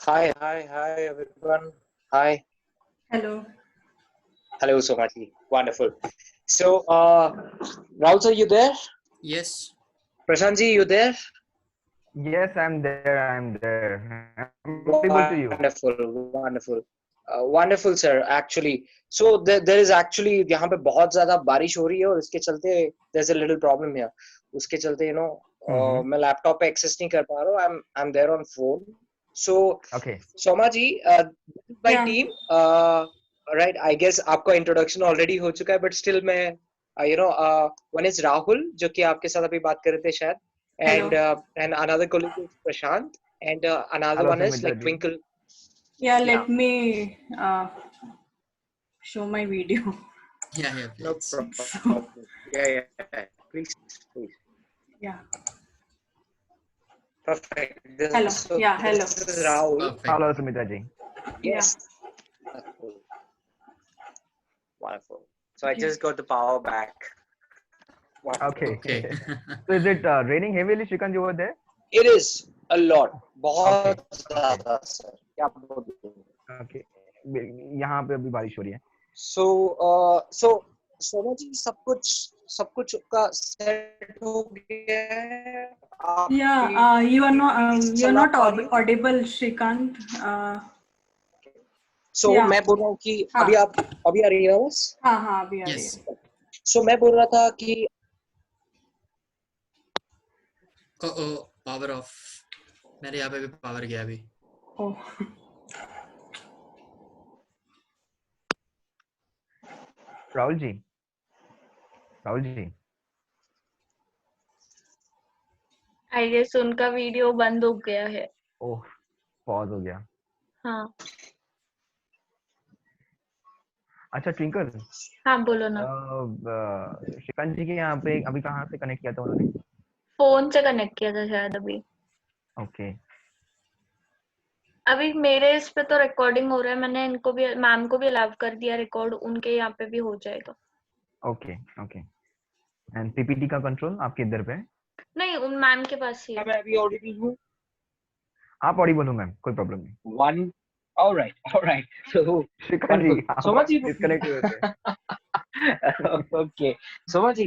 Hi, everyone. Hi. Hello. Hello, Somaji. Wonderful. So, Rahul, sir, you there? Yes. Prashantji, you there? Yes, I'm there. I'm audible to you. Wonderful. Wonderful, sir. Actually, so there is actually यहाँ पे बहुत ज़्यादा बारिश हो रही है और इसके चलते there's a little problem here. उसके चलते मैं लैपटॉप पे एक्सेस नहीं कर पा रहा हूँ. I'm there on phone. So, Okay. Somaji, this is my Yeah. team. Right. I guess आपका introduction already हो चुका है, but still मैं one is Rahul जो कि आपके साथ अभी बात कर रहे थे शायद, and another colleague is Prashant, and another Hello, one is Sumitra like ji. Twinkle. Yeah, let me show my video. Yeah, No please. problem. Yeah. Please. Yeah. Perfect. Hello. Yeah, hello. This is Rahul. Perfect. Hello, Sumitra ji. Yes. Wonderful. So I just got the power back. Wonderful. Okay. Okay. So is it raining heavily, Shrikant, over there? It is a lot. बहुत ज़्यादा sir. क्या बोलूं? Okay. यहाँ पे अभी बारिश हो रही है. So Somaji, सब कुछ का सेट हो गया है. Yeah, you are not audible, Shrikant. So Yeah. मैं बोल रहा हूँ कि हाँ. अभी आ रही है आवाज? हाँ, अभी आ रही Yes. है. So मैं बोल रहा था कि Oh, power off. मेरे यहाँ पे भी पावर गया अभी. Oh. Rahul ji. I guess उनका वीडियो बंद हो गया है. ओह, पॉज हो गया. हाँ. अच्छा ट्विंकल. हाँ बोलो ना. श्रीकांत जी के यहाँ पे अभी कहाँ से कनेक्ट किया था उन्होंने? फोन से कनेक्ट किया था शायद अभी. ओके. अभी मेरे इस पे तो रिकॉर्डिंग हो रहा है. मैंने इनको भी मैम को भी अलाउ कर दिया रिकॉर्ड. उनके यहाँ पे भी हो जाएगा. ओके. एंड पीपीटी का कंट्रोल आपके इधर पे है? नहीं, उन मैम के पास ही है. मैं अभी ऑडिबल हूँ. आप ऑडिबल हो मैम, कोई प्रॉब्लम नहीं. One. All right. So Shrikant ji, Somaji, disconnect हुए थे. Okay. Somaji.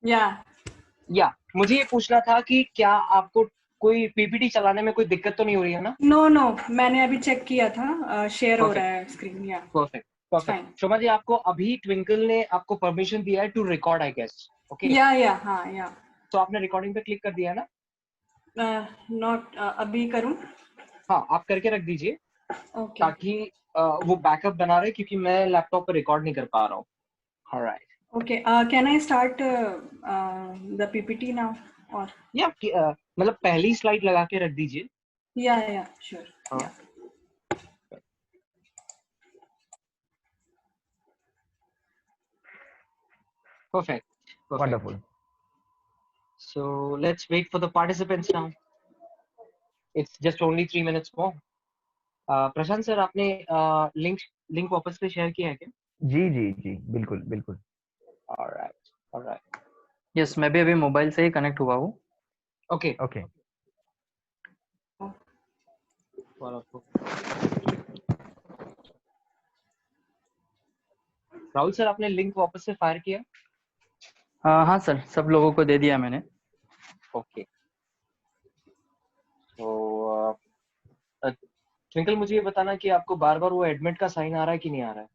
Yeah. मुझे ये पूछना था कि क्या आपको कोई पीपीटी चलाने में कोई दिक्कत तो नहीं हो रही है ना? No, मैंने अभी चेक किया था. शेयर हो रहा है स्क्रीन. या परफेक्ट. शोभा जी, आपको अभी ट्विंकल ने आपको परमिशन दिया है to record, I guess. Okay. Yeah. तो आपने रिकॉर्डिंग पे क्लिक कर दिया है ना? नॉट अभी करूं? हाँ, आप करके रख दीजिए. Okay. ताकि वो बैकअप बना रहे, क्योंकि मैं लैपटॉप पे रिकॉर्ड नहीं कर पा रहा हूँ. Alright. Okay. Can I start the PPT now? Or या मतलब पहली स्लाइड लगा के रख दीजिए. yeah, sure. हाँ. Yeah. Perfect. Wonderful. So let's wait for the participants now. It's just only 3 minutes more. Prashant sir, आपने लिंक वापस से शेयर किया है क्या? जी, बिल्कुल. Alright. यस, मैं भी अभी मोबाइल से ही कनेक्ट हुआ हूँ. Okay. राहुल सर, आपने लिंक वापस से फायर किया? हाँ सर, सब लोगों को दे दिया मैंने. ओके. तो ट्विंकल, मुझे ये बताना कि आपको बार-बार वो एडमिट का साइन आ रहा है कि नहीं आ रहा है?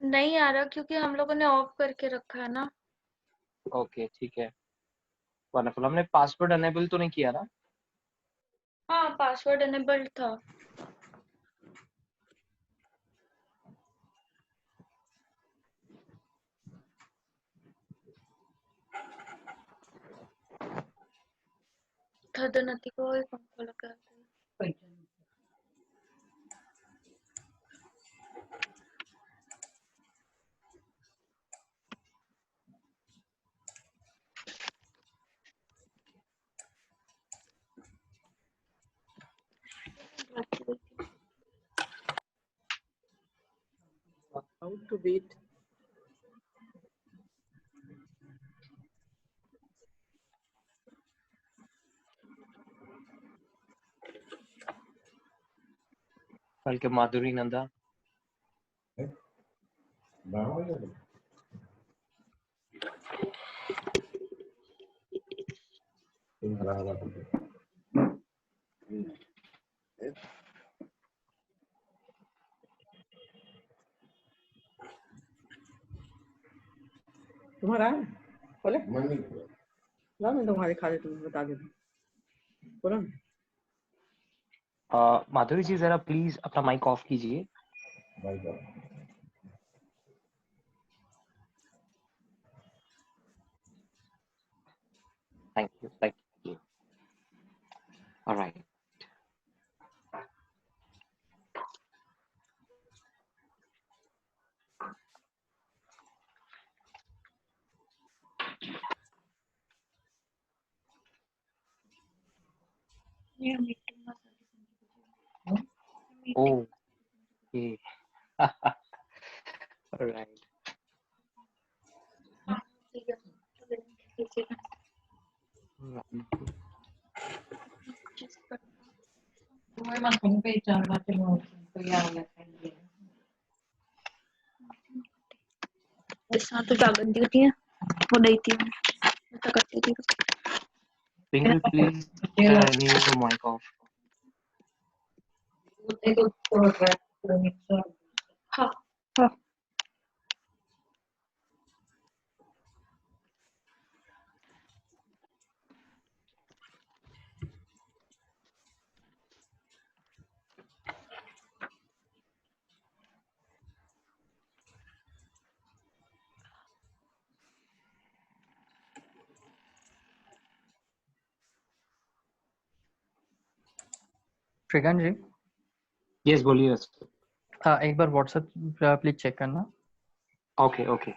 नहीं आ रहा, क्योंकि हम लोगों ने ऑफ करके रखा है ना. ओके, ठीक है. वंडरफुल. हमने पासवर्ड अनेबल तो नहीं किया ना? हाँ, पासवर्ड एनेबल्ड था. थदनती को पंखा लगा दे. How to wait? कल के माधुरी नंदा तुम्हारा है? बोले ला मैं तुम्हारे खा देती हूँ, बता देती हूँ। बोलो ना। माधुरी जी जरा प्लीज अपना माइक ऑफ कीजिए। Thank you. Alright. Okay alright. जिस तो जागत दी होती है वो नहीं थी तो करती थी Pingle, please mute your mic off. हाँ हाँ श्रीकांत जी Yes, बोलिए। हाँ एक बार व्हाट्सएप प्लीज चेक करना। Okay.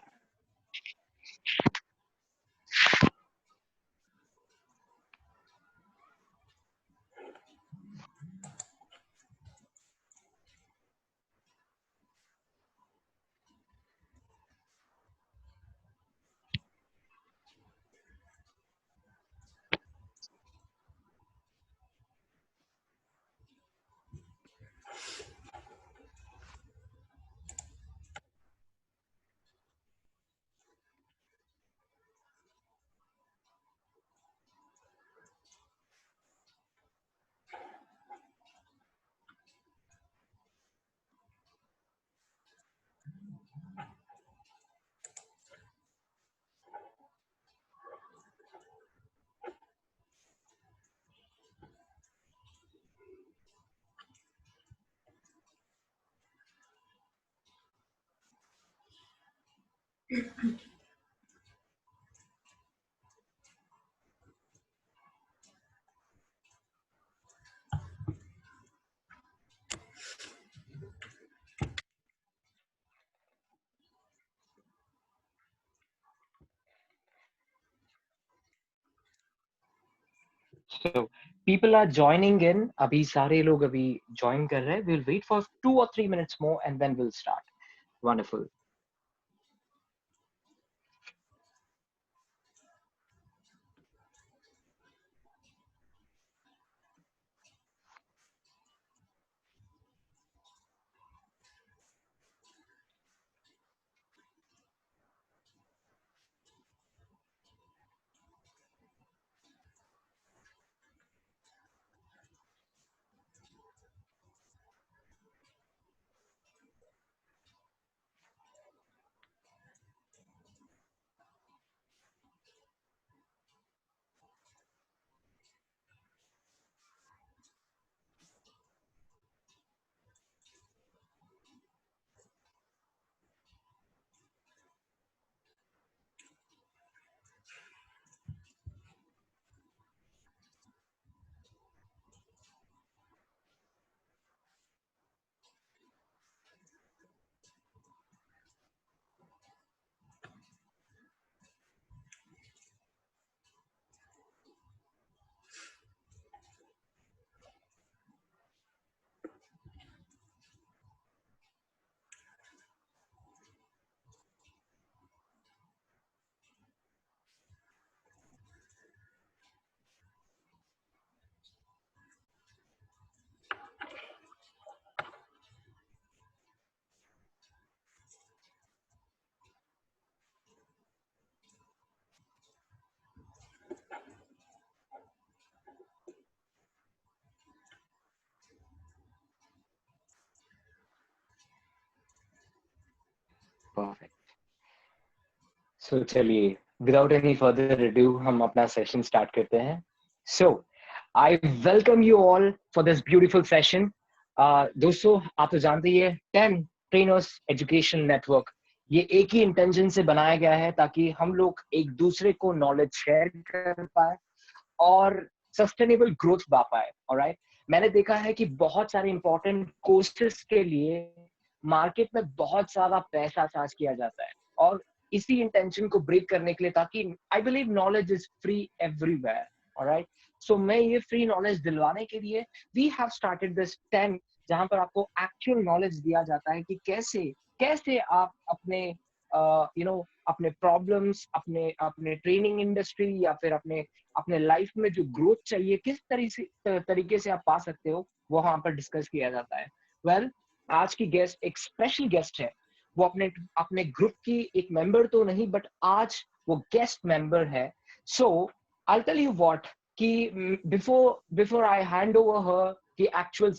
So people are joining in. अभी सारे लोग अभी join कर रहे हैं. We'll wait for 2 or 3 minutes more and then we'll start. Wonderful. Perfect. So चलिए, विदाउट एनी फर्दर अडू हम अपना सेशन स्टार्ट करते हैं। So I welcome you all for this beautiful session. दोस्तों, आप तो जानते ही है 10 ट्रेनर्स एजुकेशन नेटवर्क, ये एक ही इंटेंशन से बनाया गया है ताकि हम लोग एक दूसरे को नॉलेज शेयर कर पाए और सस्टेनेबल ग्रोथ पा पाए। ऑलराइट, मैंने देखा है कि बहुत सारे इंपॉर्टेंट कोर्सेज के लिए मार्केट में बहुत सारा पैसा चार्ज किया जाता है, और इसी इंटेंशन को ब्रेक करने के लिए, ताकि I believe knowledge is free everywhere. Alright, so मैं ये फ्री नॉलेज दिलवाने के लिए वी हैव स्टार्टेड दिस 10, जहां पर आपको एक्चुअल नॉलेज दिया जाता है कि कैसे आप अपने अपने प्रॉब्लम्स, अपने ट्रेनिंग इंडस्ट्री या फिर अपने लाइफ में जो ग्रोथ चाहिए, किस तरीके से आप पा सकते हो, वो वहां पर डिस्कस किया जाता है। वेल, आज की गेस्ट एक स्पेशल गेस्ट है। वो अपने ग्रुप की एक मेंबर तो नहीं, बट आज वो गेस्ट मेंबर है। सो आई टेल यू व्हाट कि बिफोर आई हैंड ओवर हर कि एक्चुअल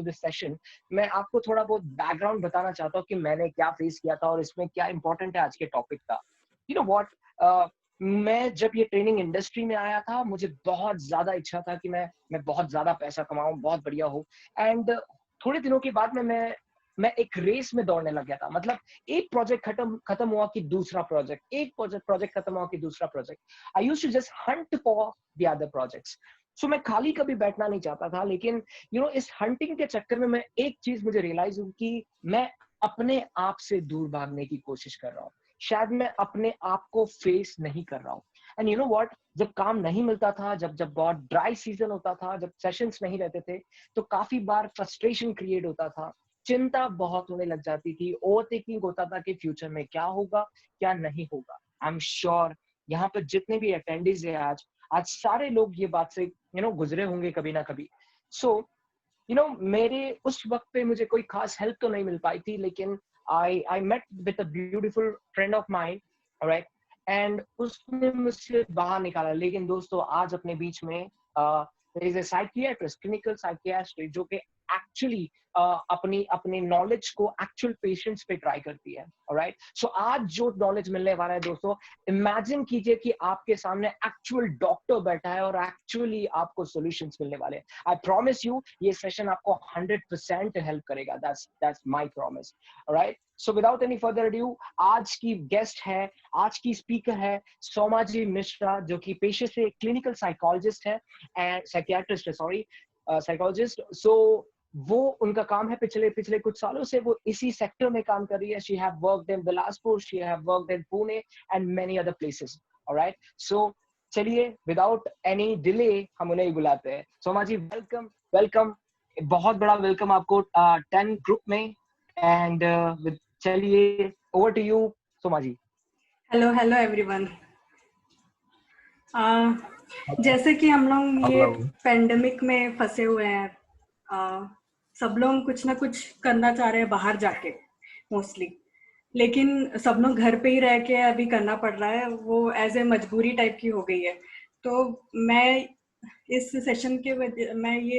दिस सेशन, मैं आपको थोड़ा बहुत बैकग्राउंड बताना चाहता हूँ कि मैंने क्या फेस किया था और इसमें क्या इंपॉर्टेंट है आज के टॉपिक का। यू नो व्हाट, मैं जब ये ट्रेनिंग इंडस्ट्री में आया था, मुझे बहुत ज्यादा इच्छा था कि मैं बहुत ज्यादा पैसा कमाऊं, बहुत बढ़िया हो। एंड थोड़े दिनों के बाद में मैं एक रेस में दौड़ने लग गया था। मतलब एक प्रोजेक्ट खत्म हुआ कि दूसरा प्रोजेक्ट, एक प्रोजेक्ट खत्म हुआ कि दूसरा project. I used to just hunt for the other projects. So मैं खाली कभी बैठना नहीं चाहता था, लेकिन इस हंटिंग के चक्कर में मैं एक चीज मुझे रियलाइज हुई कि मैं अपने आप से दूर भागने की कोशिश कर रहा हूँ। शायद मैं अपने आप को फेस नहीं कर रहा हूँ। एंड यू नो व्हाट, जब काम नहीं मिलता था, जब बहुत ड्राई सीजन होता था, जब सेशंस नहीं रहते थे, तो काफी बार फ्रस्ट्रेशन क्रिएट होता था, चिंता बहुत होने लग जाती थी, ओवरथिंकिंग होता था कि फ्यूचर में क्या होगा, क्या नहीं होगा। आई एम श्योर यहाँ पर जितने भी अटेंडीज है आज सारे लोग ये बात से गुजरे होंगे कभी ना कभी। सो मेरे उस वक्त पे मुझे कोई खास हेल्प तो नहीं मिल पाई थी, लेकिन I met with a beautiful friend of mine, alright, and उसने मुझसे बाहर निकाला। लेकिन दोस्तों, आज अपने बीच में there is a psychiatrist, clinical psychiatrist, जो कि एक्चुअली अपनी नॉलेज को एक्चुअल पेशेंट्स पे ट्राई करती है। ऑलराइट, सो आज जो नॉलेज मिलने वाला है दोस्तों, इमेजिन कीजिए कि आपके सामने एक्चुअल डॉक्टर बैठा है और एक्चुअली आपको सॉल्यूशंस मिलने वाले हैं। आई प्रॉमिस यू, ये सेशन आपको 100% हेल्प करेगा। That's my promise. Alright, so without any further adieu, आज की गेस्ट है, आज की स्पीकर है सोमाजी मिश्रा, जो कि पेशे से क्लिनिकल साइकोलॉजिस्ट है एंड साइकियाट्रिस्ट है, सॉरी, साइकोलॉजिस्ट। सो वो उनका काम है, पिछले कुछ सालों से वो इसी सेक्टर में काम कर रही है। She have worked in Bilaspur, she have worked in Pune and many other places. Alright, so चलिए विदाउट एनी डिले हम उन्हें बुलाते हैं। सोमा जी, वेलकम, बहुत बड़ा वेलकम आपको 10 ग्रुप में। एंड चलिए, over to you Soma ji. Hello everyone. जैसे कि हम लोग ये पेंडेमिक में फंसे हुए हैं, सब लोग कुछ ना कुछ करना चाह रहे हैं बाहर जाके मोस्टली, लेकिन सब लोग घर पे ही रह के अभी करना पड़ रहा है, वो एज ए मजबूरी टाइप की हो गई है। तो मैं ये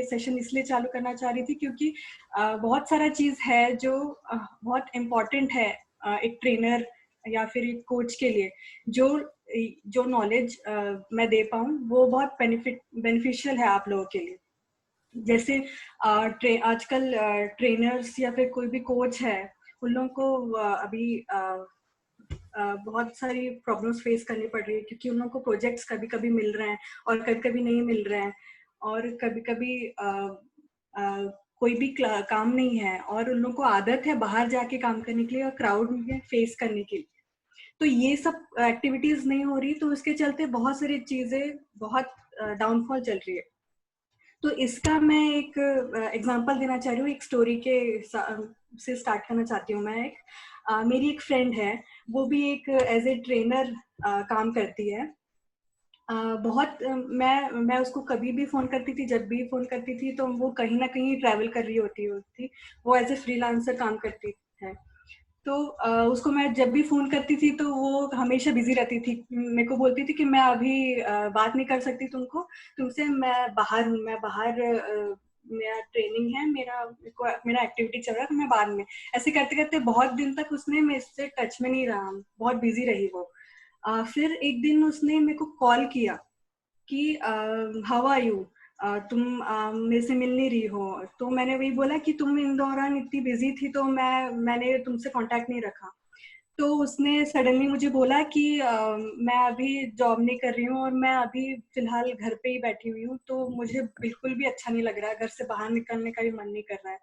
सेशन इसलिए चालू करना चाह रही थी क्योंकि बहुत सारा चीज़ है जो बहुत इम्पोर्टेंट है एक ट्रेनर या फिर एक कोच के लिए। जो नॉलेज मैं दे पाऊँ वो बहुत बेनिफिशियल है आप लोगों के लिए। जैसे आजकल ट्रेनर्स या फिर कोई भी कोच है, उन लोगों को अभी बहुत सारी प्रॉब्लम्स फेस करनी पड़ रही है, क्योंकि उन लोगों को प्रोजेक्ट्स कभी कभी मिल रहे हैं और कभी कभी नहीं मिल रहे हैं, और कभी कभी कोई भी काम नहीं है, और उन लोगों को आदत है बाहर जाके काम करने के लिए और क्राउड में फेस करने के लिए। तो ये सब एक्टिविटीज नहीं हो रही, तो उसके चलते बहुत सारी चीजें बहुत डाउनफॉल चल रही है। तो इसका मैं एक एग्जांपल देना चाह रही हूँ, एक स्टोरी के से स्टार्ट करना चाहती हूँ मैं। मेरी एक फ्रेंड है, वो भी एक एज ए ट्रेनर काम करती है। मैं उसको कभी भी फोन करती थी, जब भी फोन करती थी तो वो कहीं ना कहीं ट्रैवल कर रही होती थी। वो एज ए फ्रीलांसर काम करती है। तो उसको मैं जब भी फोन करती थी तो वो हमेशा बिजी रहती थी। मेरे को बोलती थी कि मैं अभी बात नहीं कर सकती तुमसे, मैं बाहर हूँ, मैं बाहर मेरा ट्रेनिंग है, मेरा एक्टिविटी चल रहा है, तो मैं बाद में, ऐसे करते करते बहुत दिन तक उसने मेरे से टच में नहीं रहा, बहुत बिजी रही वो। फिर एक दिन उसने मेरे को कॉल किया कि हाउ आर यू, तुम मेरे से मिल नहीं रही हो। तो मैंने वही बोला कि तुम इन दौरान इतनी बिजी थी तो मैंने तुमसे कांटेक्ट नहीं रखा। तो उसने सडनली मुझे बोला कि मैं अभी जॉब नहीं कर रही हूँ और मैं अभी फिलहाल घर पे ही बैठी हुई हूँ, तो मुझे बिल्कुल भी अच्छा नहीं लग रहा है, घर से बाहर निकलने का भी मन नहीं कर रहा है,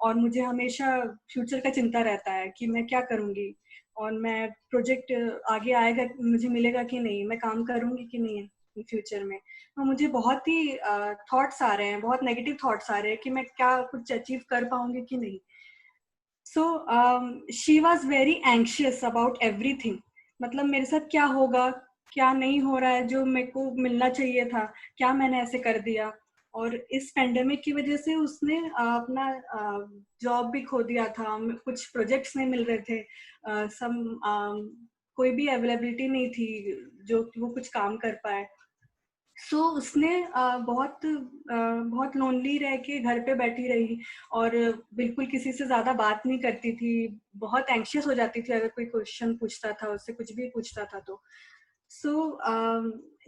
और मुझे हमेशा फ्यूचर का चिंता रहता है कि मैं क्या करूँगी, और मैं प्रोजेक्ट आगे आएगा, मुझे मिलेगा कि नहीं, मैं काम करूँगी कि नहीं फ्यूचर में। तो मुझे बहुत ही थॉट्स आ रहे हैं, बहुत नेगेटिव थॉट्स आ रहे हैं कि मैं क्या कुछ अचीव कर पाऊंगी कि नहीं। So she was very anxious about everything. मतलब मेरे साथ क्या होगा, क्या नहीं हो रहा है, जो मेरे को मिलना चाहिए था, क्या मैंने ऐसे कर दिया। और इस पेंडेमिक की वजह से उसने अपना जॉब भी खो दिया था, कुछ प्रोजेक्ट्स नहीं मिल रहे थे, कोई भी अवेलेबिलिटी नहीं थी जो वो कुछ काम कर पाए। सो उसने बहुत लोनली रह के घर पे बैठी रही, और बिल्कुल किसी से ज्यादा बात नहीं करती थी, बहुत एंशियस हो जाती थी अगर कोई क्वेश्चन पूछता था, उससे कुछ भी पूछता था तो। सो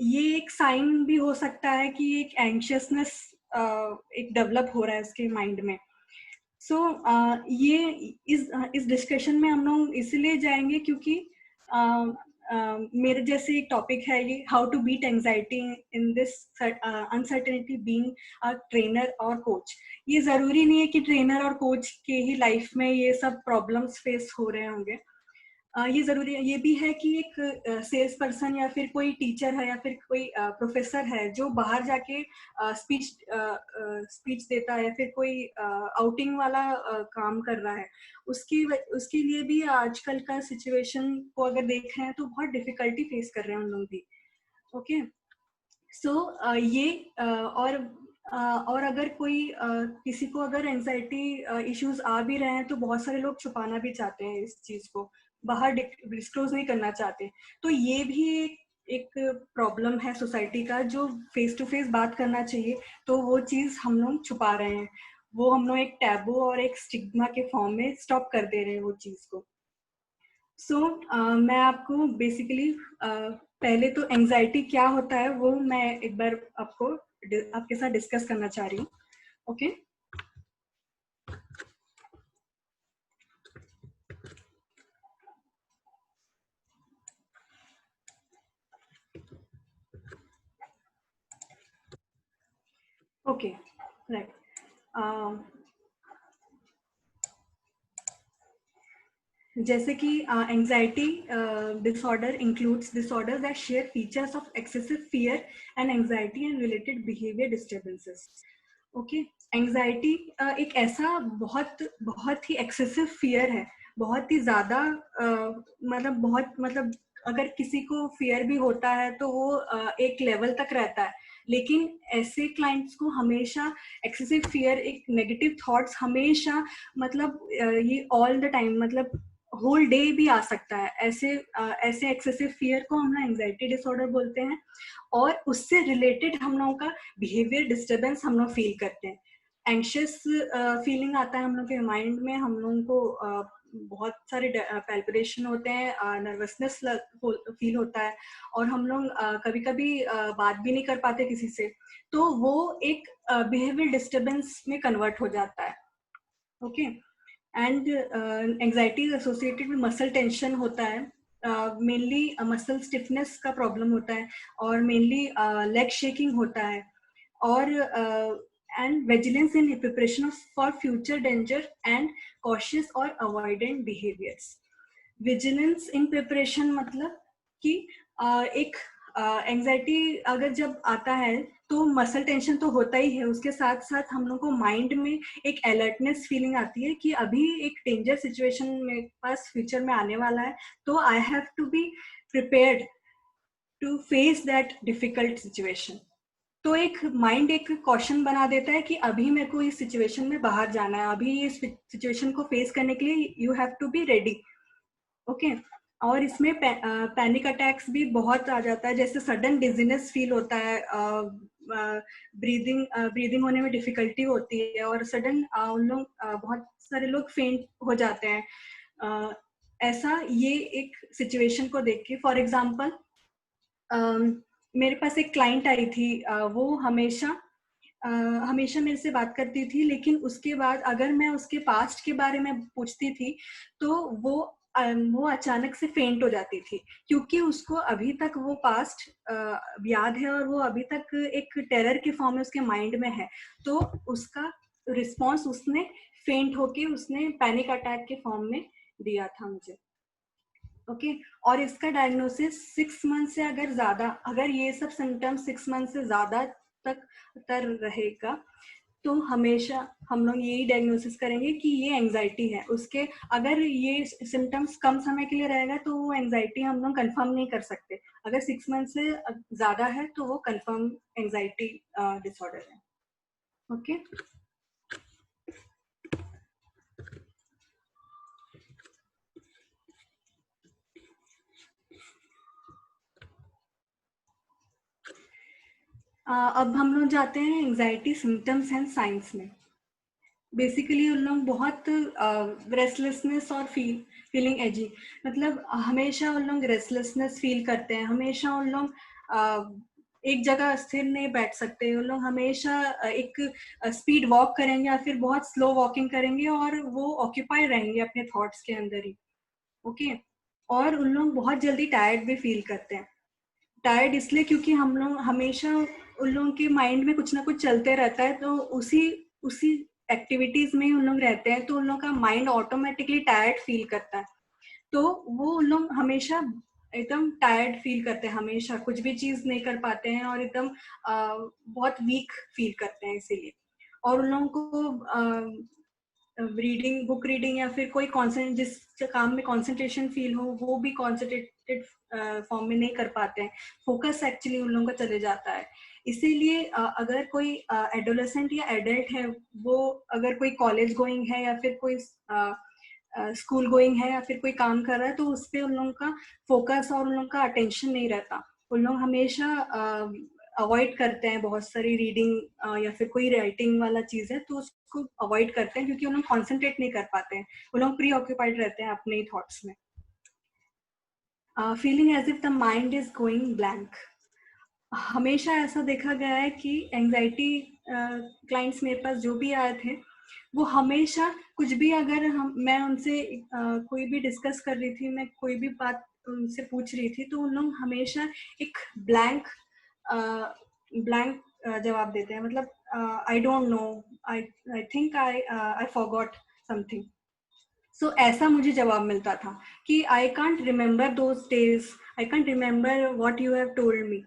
ये एक साइन भी हो सकता है कि एक एंशियसनेस एक डेवलप हो रहा है उसके माइंड में। सो ये इस डिस्कशन में हम लोग इसलिए जाएंगे क्योंकि मेरे जैसे एक टॉपिक है ये, how to beat anxiety in this uncertainty being a trainer और कोच। ये जरूरी नहीं है कि ट्रेनर और कोच के ही लाइफ में ये सब प्रॉब्लम्स फेस हो रहे होंगे। ये जरूरी है, ये भी है कि एक सेल्स पर्सन या फिर कोई टीचर है या फिर कोई प्रोफेसर है जो बाहर जाके स्पीच देता है या फिर कोई आउटिंग वाला काम कर रहा है, उसके लिए भी आजकल का सिचुएशन को अगर देख रहे हैं तो बहुत डिफिकल्टी फेस कर रहे हैं उन लोग भी। ओके, सो ये और अगर कोई किसी को अगर एंजाइटी इश्यूज आ भी रहे हैं तो बहुत सारे लोग छुपाना भी चाहते हैं इस चीज को, बाहर डिस्क्लोज नहीं करना चाहते। तो ये भी एक प्रॉब्लम है सोसाइटी का, जो फेस टू फेस बात करना चाहिए तो वो चीज हम लोग छुपा रहे हैं, वो हम लोग एक टैबू और एक स्टिग्मा के फॉर्म में स्टॉप कर दे रहे हैं वो चीज को। सो मैं आपको बेसिकली पहले तो एंजाइटी क्या होता है वो मैं एक बार आपके साथ डिस्कस करना चाह रही हूँ। Okay, okay, right. जैसे कि anxiety disorder includes disorder that share features of excessive fear and anxiety and related behaviour disturbances. Okay, anxiety एक ऐसा बहुत ही एक्सेसिव फियर है, बहुत ही ज्यादा मतलब अगर किसी को फियर भी होता है तो वो एक लेवल तक रहता है, लेकिन ऐसे क्लाइंट्स को हमेशा एक्सेसिव फियर, एक नेगेटिव थॉट्स हमेशा, मतलब ये ऑल द टाइम, मतलब होल डे भी आ सकता है। ऐसे एक्सेसिव फियर को हम लोग एंजाइटी डिसऑर्डर बोलते हैं, और उससे रिलेटेड हम लोगों का बिहेवियर डिस्टर्बेंस हम लोग फील करते हैं। एंशियस फीलिंग आता है हम लोग के माइंड में, हम लोगों को बहुत सारे पैल्पिटेशन होते हैं, नर्वसनेस फील होता है, और हम लोग कभी कभी बात भी नहीं कर पाते किसी से, तो वो एक बिहेवियर डिस्टर्बेंस में कन्वर्ट हो जाता है। Okay, and anxiety is associated with muscle tension होता है, मेनली मसल स्टिफनेस का प्रॉब्लम होता है, और मेनली लेग शेकिंग होता है, और and vigilance in preparation for future danger and cautious और avoidant behaviours. Vigilance in preparation मतलब कि एक एंजाइटी अगर जब आता है तो मसल टेंशन तो होता ही है, उसके साथ साथ हम लोग को माइंड में एक अलर्टनेस फीलिंग आती है कि अभी एक डेंजर सिचुएशन मेरे पास फ्यूचर में आने वाला है, तो I have to be prepared to face that difficult situation. तो एक माइंड एक कॉशन बना देता है कि अभी मेरे को इस सिचुएशन में बाहर जाना है, अभी इस सिचुएशन को फेस करने के लिए you have to be ready. Okay, और इसमें पैनिक अटैक्स भी बहुत आ जाता है, जैसे सडन डिजीनेस फील होता है, ब्रीदिंग होने में डिफिकल्टी होती है और सडन उन लोग बहुत सारे लोग फेंट हो जाते हैं। ऐसा ये एक सिचुएशन को देख के, फॉर एग्जांपल मेरे पास एक क्लाइंट आई थी, वो हमेशा मेरे से बात करती थी, लेकिन उसके बाद अगर मैं उसके पास्ट के बारे में पूछती थी तो वो अचानक से फेंट हो जाती थी, क्योंकि उसको अभी तक वो पास्ट याद है और वो अभी तक एक टेरर के फॉर्म में उसके माइंड में है। तो उसका रिस्पॉन्स उसने फेंट होके उसने पैनिक अटैक के फॉर्म में दिया था मुझे। ओके और इसका डायग्नोसिस 6 मंथ से अगर ये सब सिम्टम्स 6 मंथ से ज्यादा तक रहेगा तो हमेशा हम लोग यही डायग्नोसिस करेंगे कि ये एंजाइटी है। उसके अगर ये सिम्टम्स कम समय के लिए रहेगा तो वो एंजाइटी हम लोग कंफर्म नहीं कर सकते। अगर 6 मंथ से ज्यादा है तो वो कंफर्म एंजाइटी डिसऑर्डर है। ओके अब हम लोग जाते हैं एंजाइटी सिम्टम्स एंड साइंस में। बेसिकली उन लोग बहुत रेस्टलेसनेस और फीलिंग एजी, मतलब हमेशा उन लोग रेस्टलेसनेस फील करते हैं, हमेशा उन लोग एक जगह स्थिर नहीं बैठ सकते, उन लोग हमेशा एक स्पीड वॉक करेंगे या फिर बहुत स्लो वॉकिंग करेंगे और वो ऑक्यूपाई रहेंगे अपने थॉट्स के अंदर ही। ओके और उन लोग बहुत जल्दी टायर्ड भी फील करते हैं। टायर्ड इसलिए क्योंकि हम लोग हमेशा उन लोगों के माइंड में कुछ ना कुछ चलते रहता है, तो उसी एक्टिविटीज में उन लोग रहते हैं, तो उन लोगों का माइंड ऑटोमेटिकली टायर्ड फील करता है। तो वो उन लोग हमेशा एकदम टायर्ड फील करते हैं, हमेशा कुछ भी चीज नहीं कर पाते हैं और एकदम बहुत वीक फील करते हैं इसीलिए। और उन लोगों को बुक रीडिंग या फिर कोई जिस काम में कंसंट्रेशन फील हो वो भी कॉन्सेंट्रेटेड फॉर्म में नहीं कर पाते हैं, फोकस एक्चुअली उन लोगों का चले जाता है। इसीलिए अगर कोई एडोलेसेंट या एडल्ट है, वो अगर कोई कॉलेज गोइंग है या फिर कोई स्कूल गोइंग है या फिर कोई काम कर रहा है, तो उस पर उन लोगों का फोकस और उन लोगों का अटेंशन नहीं रहता। उन लोग हमेशा अवॉइड करते हैं बहुत सारी रीडिंग या फिर कोई राइटिंग वाला चीज है तो उसको अवॉइड करते हैं, क्योंकि उन लोग कॉन्सेंट्रेट नहीं कर पाते हैं, उन लोग प्री ऑक्यूपाइड रहते हैं अपने थॉट्स में। Feeling as if the mind is going blank. हमेशा ऐसा देखा गया है कि एंजाइटी क्लाइंट्स मेरे पास जो भी आए थे, वो हमेशा कुछ भी अगर मैं उनसे कोई भी डिस्कस कर रही थी, मैं कोई भी बात उनसे पूछ रही थी, तो उन लोग हमेशा एक ब्लैंक जवाब देते हैं, मतलब I don't know, I think I forgot something. So ऐसा मुझे जवाब मिलता था कि I can't remember those days, I can't remember what you have told me.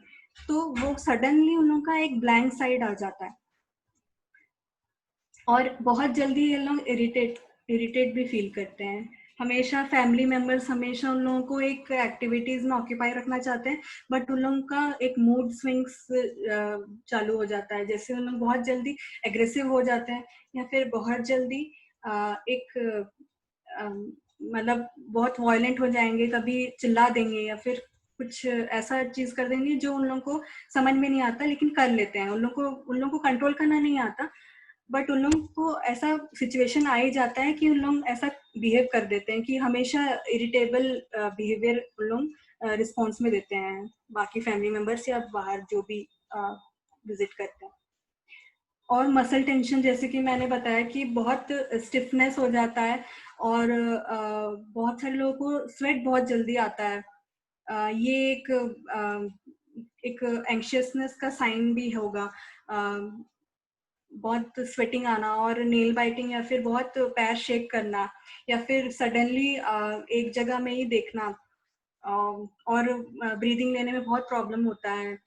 तो वो सडनली उन लोगों का एक ब्लैंक साइड आ जाता है और बहुत जल्दी ये लोग इरिटेट भी फील करते हैं। हमेशा फैमिली मेंबर्स हमेशा उन लोगों को एक एक्टिविटीज में ऑक्यूपाई रखना चाहते हैं, बट उन लोगों का एक मूड स्विंग्स चालू हो जाता है। जैसे उन लोग बहुत जल्दी एग्रेसिव हो जाते हैं या फिर बहुत जल्दी एक मतलब बहुत वायलेंट हो जाएंगे, कभी चिल्ला देंगे या फिर कुछ ऐसा चीज कर देंगे जो उन लोगों को समझ में नहीं आता, लेकिन कर लेते हैं। उन लोगों को कंट्रोल करना नहीं आता, बट उन लोगों को ऐसा सिचुएशन आ ही जाता है कि उन लोग ऐसा बिहेव कर देते हैं कि हमेशा इरिटेबल बिहेवियर उन लोग रिस्पॉन्स में देते हैं बाकी फैमिली मेंबर्स या बाहर जो भी विजिट करते हैं। और मसल टेंशन, जैसे कि मैंने बताया कि बहुत स्टिफनेस हो जाता है और बहुत सारे लोगों को स्वेट बहुत जल्दी आता है। ये एक एंशियसनेस का साइन भी होगा, बहुत स्वेटिंग आना और नेल बाइटिंग या फिर बहुत पैर शेक करना या फिर सडनली एक जगह में ही देखना और ब्रीदिंग लेने में बहुत प्रॉब्लम होता है।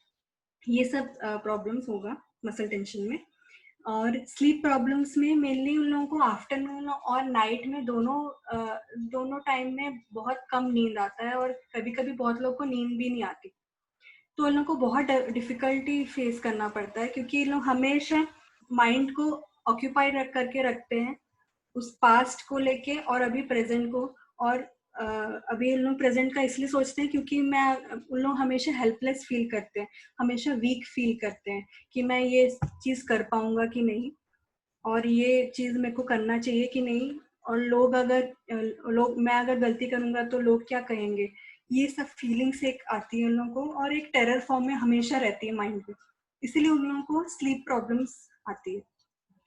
ये सब प्रॉब्लम्स होगा मसल टेंशन में। और स्लीप प्रॉब्लम्स में मेनली उन लोगों को आफ्टरनून और नाइट में दोनों टाइम में बहुत कम नींद आता है और कभी कभी बहुत लोगों को नींद भी नहीं आती। तो उन लोगों को बहुत डिफिकल्टी फेस करना पड़ता है, क्योंकि ये लोग हमेशा माइंड को ऑक्यूपाइड करके रखते हैं उस पास्ट को लेके और अभी प्रेजेंट को, और अभी उन लोग प्रेजेंट का इसलिए सोचते हैं क्योंकि उन लोग हमेशा हेल्पलेस फील करते हैं, हमेशा वीक फील करते हैं कि मैं ये चीज कर पाऊंगा कि नहीं, और ये चीज मेरे को करना चाहिए कि नहीं, और मैं अगर गलती करूंगा तो लोग क्या कहेंगे। ये सब फीलिंग्स एक आती है उन लोगों को, और एक टेरर फॉर्म में हमेशा रहती है माइंड में, इसीलिए उन लोगों को स्लीप प्रॉब्लम्स आती है।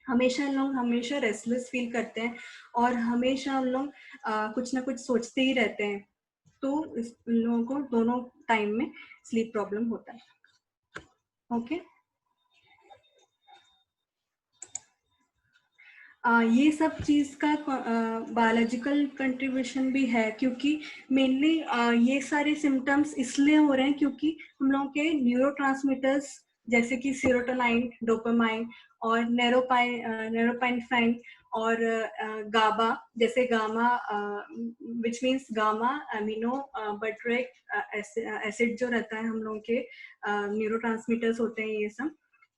हमेशा रेस्टलेस फील करते हैं, और हमेशा उन लोग कुछ ना कुछ सोचते ही रहते हैं, तो उन लोगों को दोनों टाइम में स्लीप प्रॉब्लम होता है। ओके, ये सब चीज का बायोलॉजिकल कंट्रीब्यूशन भी है, क्योंकि मेनली ये सारे सिम्टम्स इसलिए हो रहे हैं क्योंकि हम लोगों के न्यूरोट्रांसमीटर्स जैसे कि सेरोटोनिन, डोपामाइन और नेरोपाइनेफ्राइन और गाबा, जैसे gamma which means gamma amino butyric acid जो रहता है हम लोगों के न्यूरोट्रांसमीटर्स होते हैं ये सब,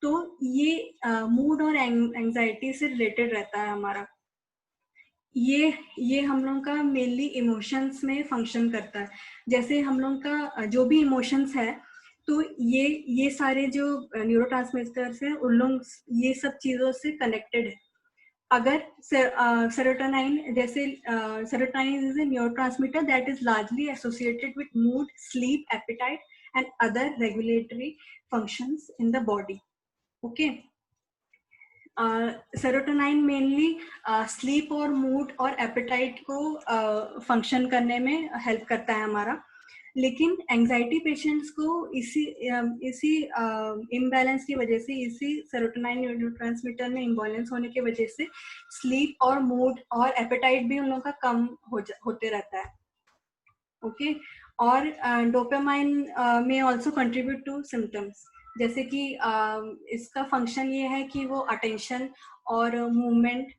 तो ये मूड और एंजाइटी से रिलेटेड रहता है हमारा। ये हम लोग का मेनली इमोशंस में फंक्शन करता है। जैसे हम लोग का जो भी इमोशंस है, तो ये सारे जो न्यूरोट्रांसमीटर्स हैं उन लोग ये सब चीजों से कनेक्टेड है। अगर सेरोटोनिन, जैसे serotonin is a neurotransmitter that is largely associated with mood, sleep, appetite and other regulatory functions in the body. Okay, serotonin mainly sleep और मूड और एपेटाइट को फंक्शन करने में हेल्प करता है हमारा, लेकिन एंजाइटी पेशेंट्स को इसी इम्बैलेंस की वजह से, इसी सेरोटोनिन न्यूरोट्रांसमीटर में इम्बैलेंस होने की वजह से स्लीप और मूड और एपेटाइट भी उन लोगों का कम होते रहता है। ओके, और डोपामाइन में ऑल्सो कंट्रीब्यूट टू सिम्टम्स, जैसे कि इसका फंक्शन ये है कि वो अटेंशन और मूवमेंट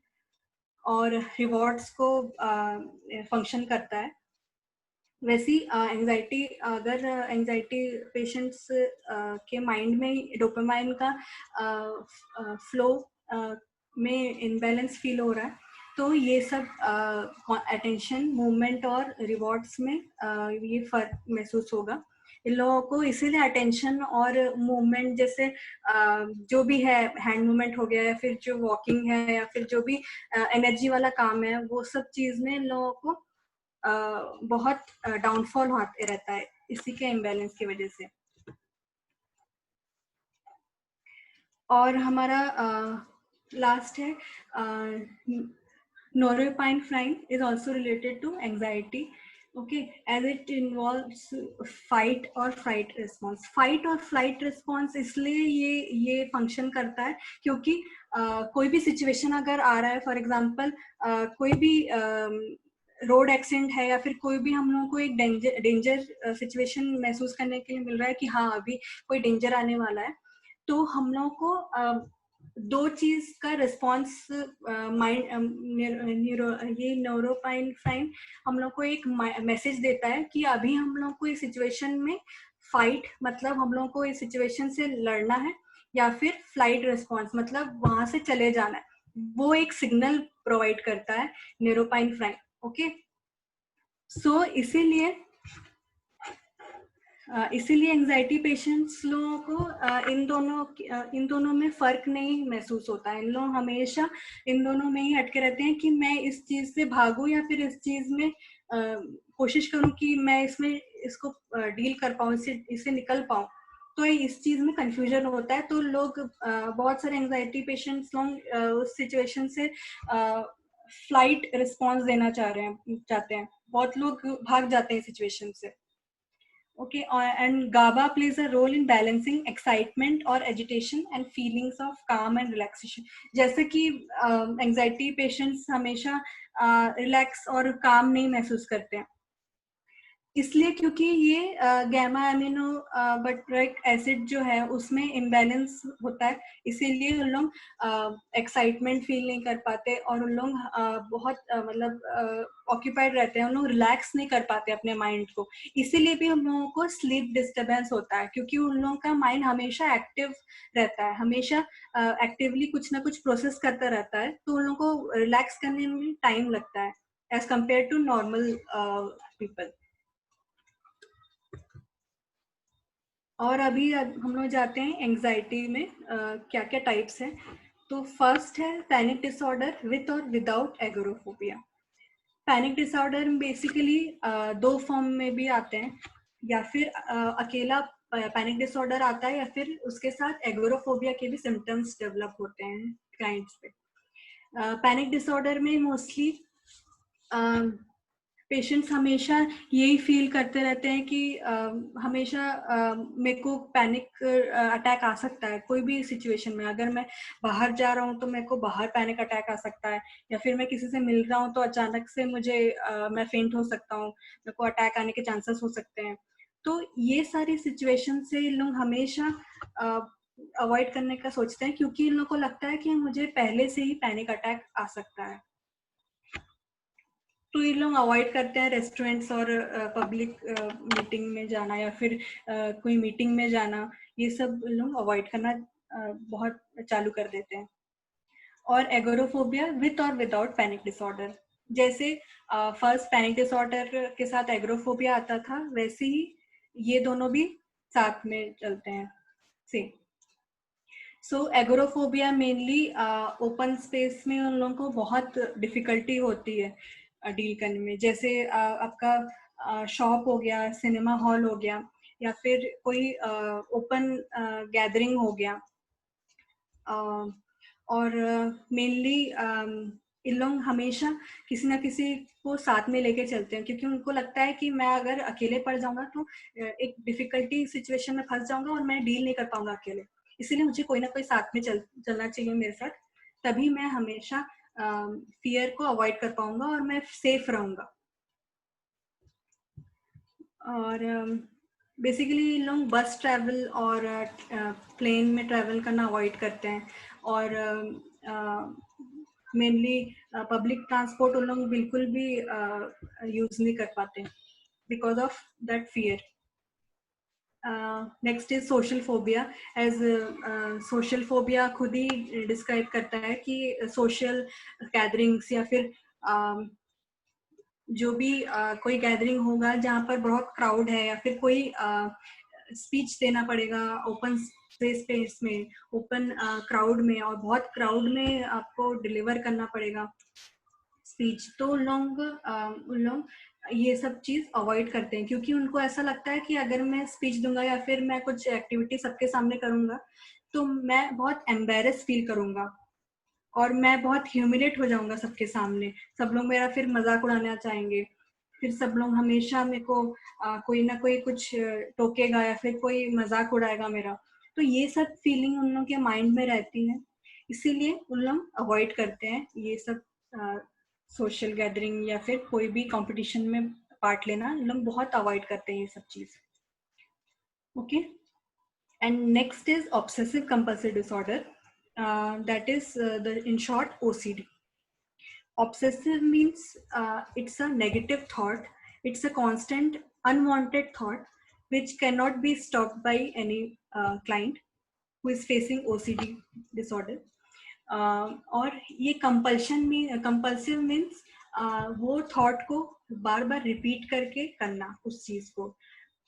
और रिवॉर्ड्स को फंक्शन करता है। वैसी एंजाइटी, अगर एंजाइटी पेशेंट्स के माइंड में डोपामाइन का फ्लो में इम्बैलेंस फील हो रहा है, तो ये सब अटेंशन, मूवमेंट और रिवॉर्ड्स में ये फर्क महसूस होगा इन लोगों को। इसीलिए अटेंशन और मूवमेंट, जैसे जो भी है, हैंड मूवमेंट हो गया, या फिर जो वॉकिंग है, या फिर जो भी एनर्जी वाला काम है, वो सब चीज में इन लोगों को बहुत डाउनफॉल होते रहता है इसी के इम्बैलेंस की वजह से। और हमारा लास्ट है norepinephrine is also related to anxiety. Okay, as it involves fight और फ्लाइट रिस्पॉन्स। फाइट और फ्लाइट रिस्पॉन्स इसलिए ये फंक्शन करता है क्योंकि कोई भी सिचुएशन अगर आ रहा है, फॉर एग्जांपल कोई भी रोड एक्सीडेंट है, या फिर कोई भी हम लोगों को एक डेंजर सिचुएशन महसूस करने के लिए मिल रहा है कि हाँ अभी कोई डेंजर आने वाला है, तो हम लोगों को दो चीज का रिस्पॉन्स ये नोरोपाइनेफ्राइन हम लोग को एक मैसेज देता है कि अभी हम लोग को इस सिचुएशन में फाइट, मतलब हम लोग को इस सिचुएशन से लड़ना है, या फिर फ्लाइट रिस्पॉन्स मतलब वहां से चले जाना है। वो एक सिग्नल प्रोवाइड करता है नोरोपाइनेफ्राइन। ओके, सो इसीलिए एंजाइटी पेशेंट्स लोगों को इन दोनों में फर्क नहीं महसूस होता है। इन लोग हमेशा इन दोनों में ही अटके रहते हैं कि मैं इस चीज से भागूं या फिर इस चीज में कोशिश करूं कि मैं इसको डील कर पाऊं, इससे निकल पाऊं। तो इस चीज में कंफ्यूजन होता है। तो लोग बहुत सारे एंजाइटी पेशेंट्स लोग उस सिचुएशन से फ्लाइट रिस्पॉन्स देना चाहते हैं। बहुत लोग भाग जाते हैं सिचुएशन से। Okay, and GABA plays a role in balancing excitement or agitation and feelings of calm and relaxation. जैसे कि anxiety patients हमेशा relax और calm नहीं महसूस करते हैं, इसलिए क्योंकि ये गैमा अमीनो बटरिक एसिड जो है उसमें इम्बैलेंस होता है, इसीलिए उन लोग एक्साइटमेंट फील नहीं कर पाते और उन लोग बहुत मतलब ऑक्यूपाइड रहते हैं, उन लोग रिलैक्स नहीं कर पाते अपने माइंड को। इसीलिए भी उन लोगों को स्लीप डिस्टर्बेंस होता है, क्योंकि उन लोगों का माइंड हमेशा एक्टिव रहता है, हमेशा एक्टिवली कुछ ना कुछ प्रोसेस करता रहता है, तो उन लोगों को रिलैक्स करने में टाइम लगता है। as compared to normal people. और अभी हम लोग जाते हैं एंजाइटी में क्या क्या टाइप्स हैं. तो फर्स्ट है पैनिक डिसऑर्डर विथ और without agoraphobia. Panic disorder basically 2 form में भी आते हैं, या फिर अकेला पैनिक डिसऑर्डर आता है, या फिर उसके साथ एगोरोफोबिया के भी सिम्टम्स डेवलप होते हैं क्लाइंट्स पे. पैनिक डिसऑर्डर में मोस्टली पेशेंट्स हमेशा यही फील करते रहते हैं कि हमेशा मेरे को पैनिक अटैक आ सकता है कोई भी सिचुएशन में. अगर मैं बाहर जा रहा हूँ तो मेरे को बाहर पैनिक अटैक आ सकता है, या फिर मैं किसी से मिल रहा हूँ तो अचानक से मुझे मैं फेंट हो सकता हूँ, मेरे को अटैक आने के चांसेस हो सकते हैं. तो ये सारी सिचुएशन से लोग हमेशा अवॉइड करने का सोचते हैं, क्योंकि इन लोगों को लगता है कि मुझे पहले से ही पैनिक अटैक आ सकता है. तो ये लोग अवॉइड करते हैं रेस्टोरेंट्स और पब्लिक मीटिंग में जाना, या फिर कोई मीटिंग में जाना. ये सब लोग अवॉइड करना बहुत चालू कर देते हैं. और एगोरोफोबिया विथ और विदाउट पैनिक डिसऑर्डर. जैसे फर्स्ट पैनिक डिसऑर्डर के साथ एगोरोफोबिया आता था, वैसे ही ये दोनों भी साथ में चलते हैं सेम. सो एगोरोफोबिया मेनली ओपन स्पेस में उन लोगों को बहुत डिफिकल्टी होती है डील करने में. जैसे आपका शॉप हो गया, सिनेमा हॉल हो गया, या फिर कोई ओपन गैदरिंग हो गया. और मेनली इन लोग हमेशा किसी ना किसी को साथ में लेके चलते हैं, क्योंकि उनको लगता है कि मैं अगर अकेले पड़ जाऊंगा तो एक डिफिकल्टी सिचुएशन में फंस जाऊंगा और मैं डील नहीं कर पाऊंगा अकेले. इसीलिए मुझे कोई ना कोई साथ में चलना चाहिए मेरे साथ, तभी मैं हमेशा फियर को अवॉइड कर पाऊंगा और मैं सेफ रहूंगा. और बेसिकली लोग बस ट्रैवल और प्लेन में ट्रैवल करना अवॉइड करते हैं, और मेनली पब्लिक ट्रांसपोर्ट उन लोग बिल्कुल भी यूज नहीं कर पाते because of that fear. Next is social phobia. As social phobia खुद ही डिस्क्राइब करता है कि सोशल गैदरिंग्स या फिर जो भी कोई गैदरिंग होगा जहाँ पर बहुत क्राउड है, या फिर कोई स्पीच देना पड़ेगा ओपन स्पेस में, ओपन क्राउड में, और बहुत क्राउड में आपको डिलीवर करना पड़ेगा स्पीच. तो उन लोग ये सब चीज अवॉइड करते हैं, क्योंकि उनको ऐसा लगता है कि अगर मैं स्पीच दूंगा या फिर मैं कुछ एक्टिविटी सबके सामने करूंगा तो मैं बहुत एम्बेरस फील करूंगा और मैं बहुत ह्यूमिलेट हो जाऊंगा सबके सामने. सब लोग मेरा फिर मजाक उड़ाना चाहेंगे, फिर सब लोग हमेशा मेरे को कोई ना कोई कुछ टोकेगा या फिर कोई मजाक उड़ाएगा मेरा. तो ये सब फीलिंग उन लोगों के माइंड में रहती है, इसीलिए उन लोग अवॉइड करते हैं ये सब सोशल गैदरिंग या फिर कोई भी कंपटीशन में पार्ट लेना. लोग बहुत अवॉइड करते हैं ये सब चीज. Okay. And next is obsessive compulsive disorder. that is in short OCD. Obsessive means it's a negative thought, it's a constant unwanted thought which cannot be stopped by any client who is facing OCD disorder. और ये compulsive means वो thought को बार बार repeat करके करना उस चीज को.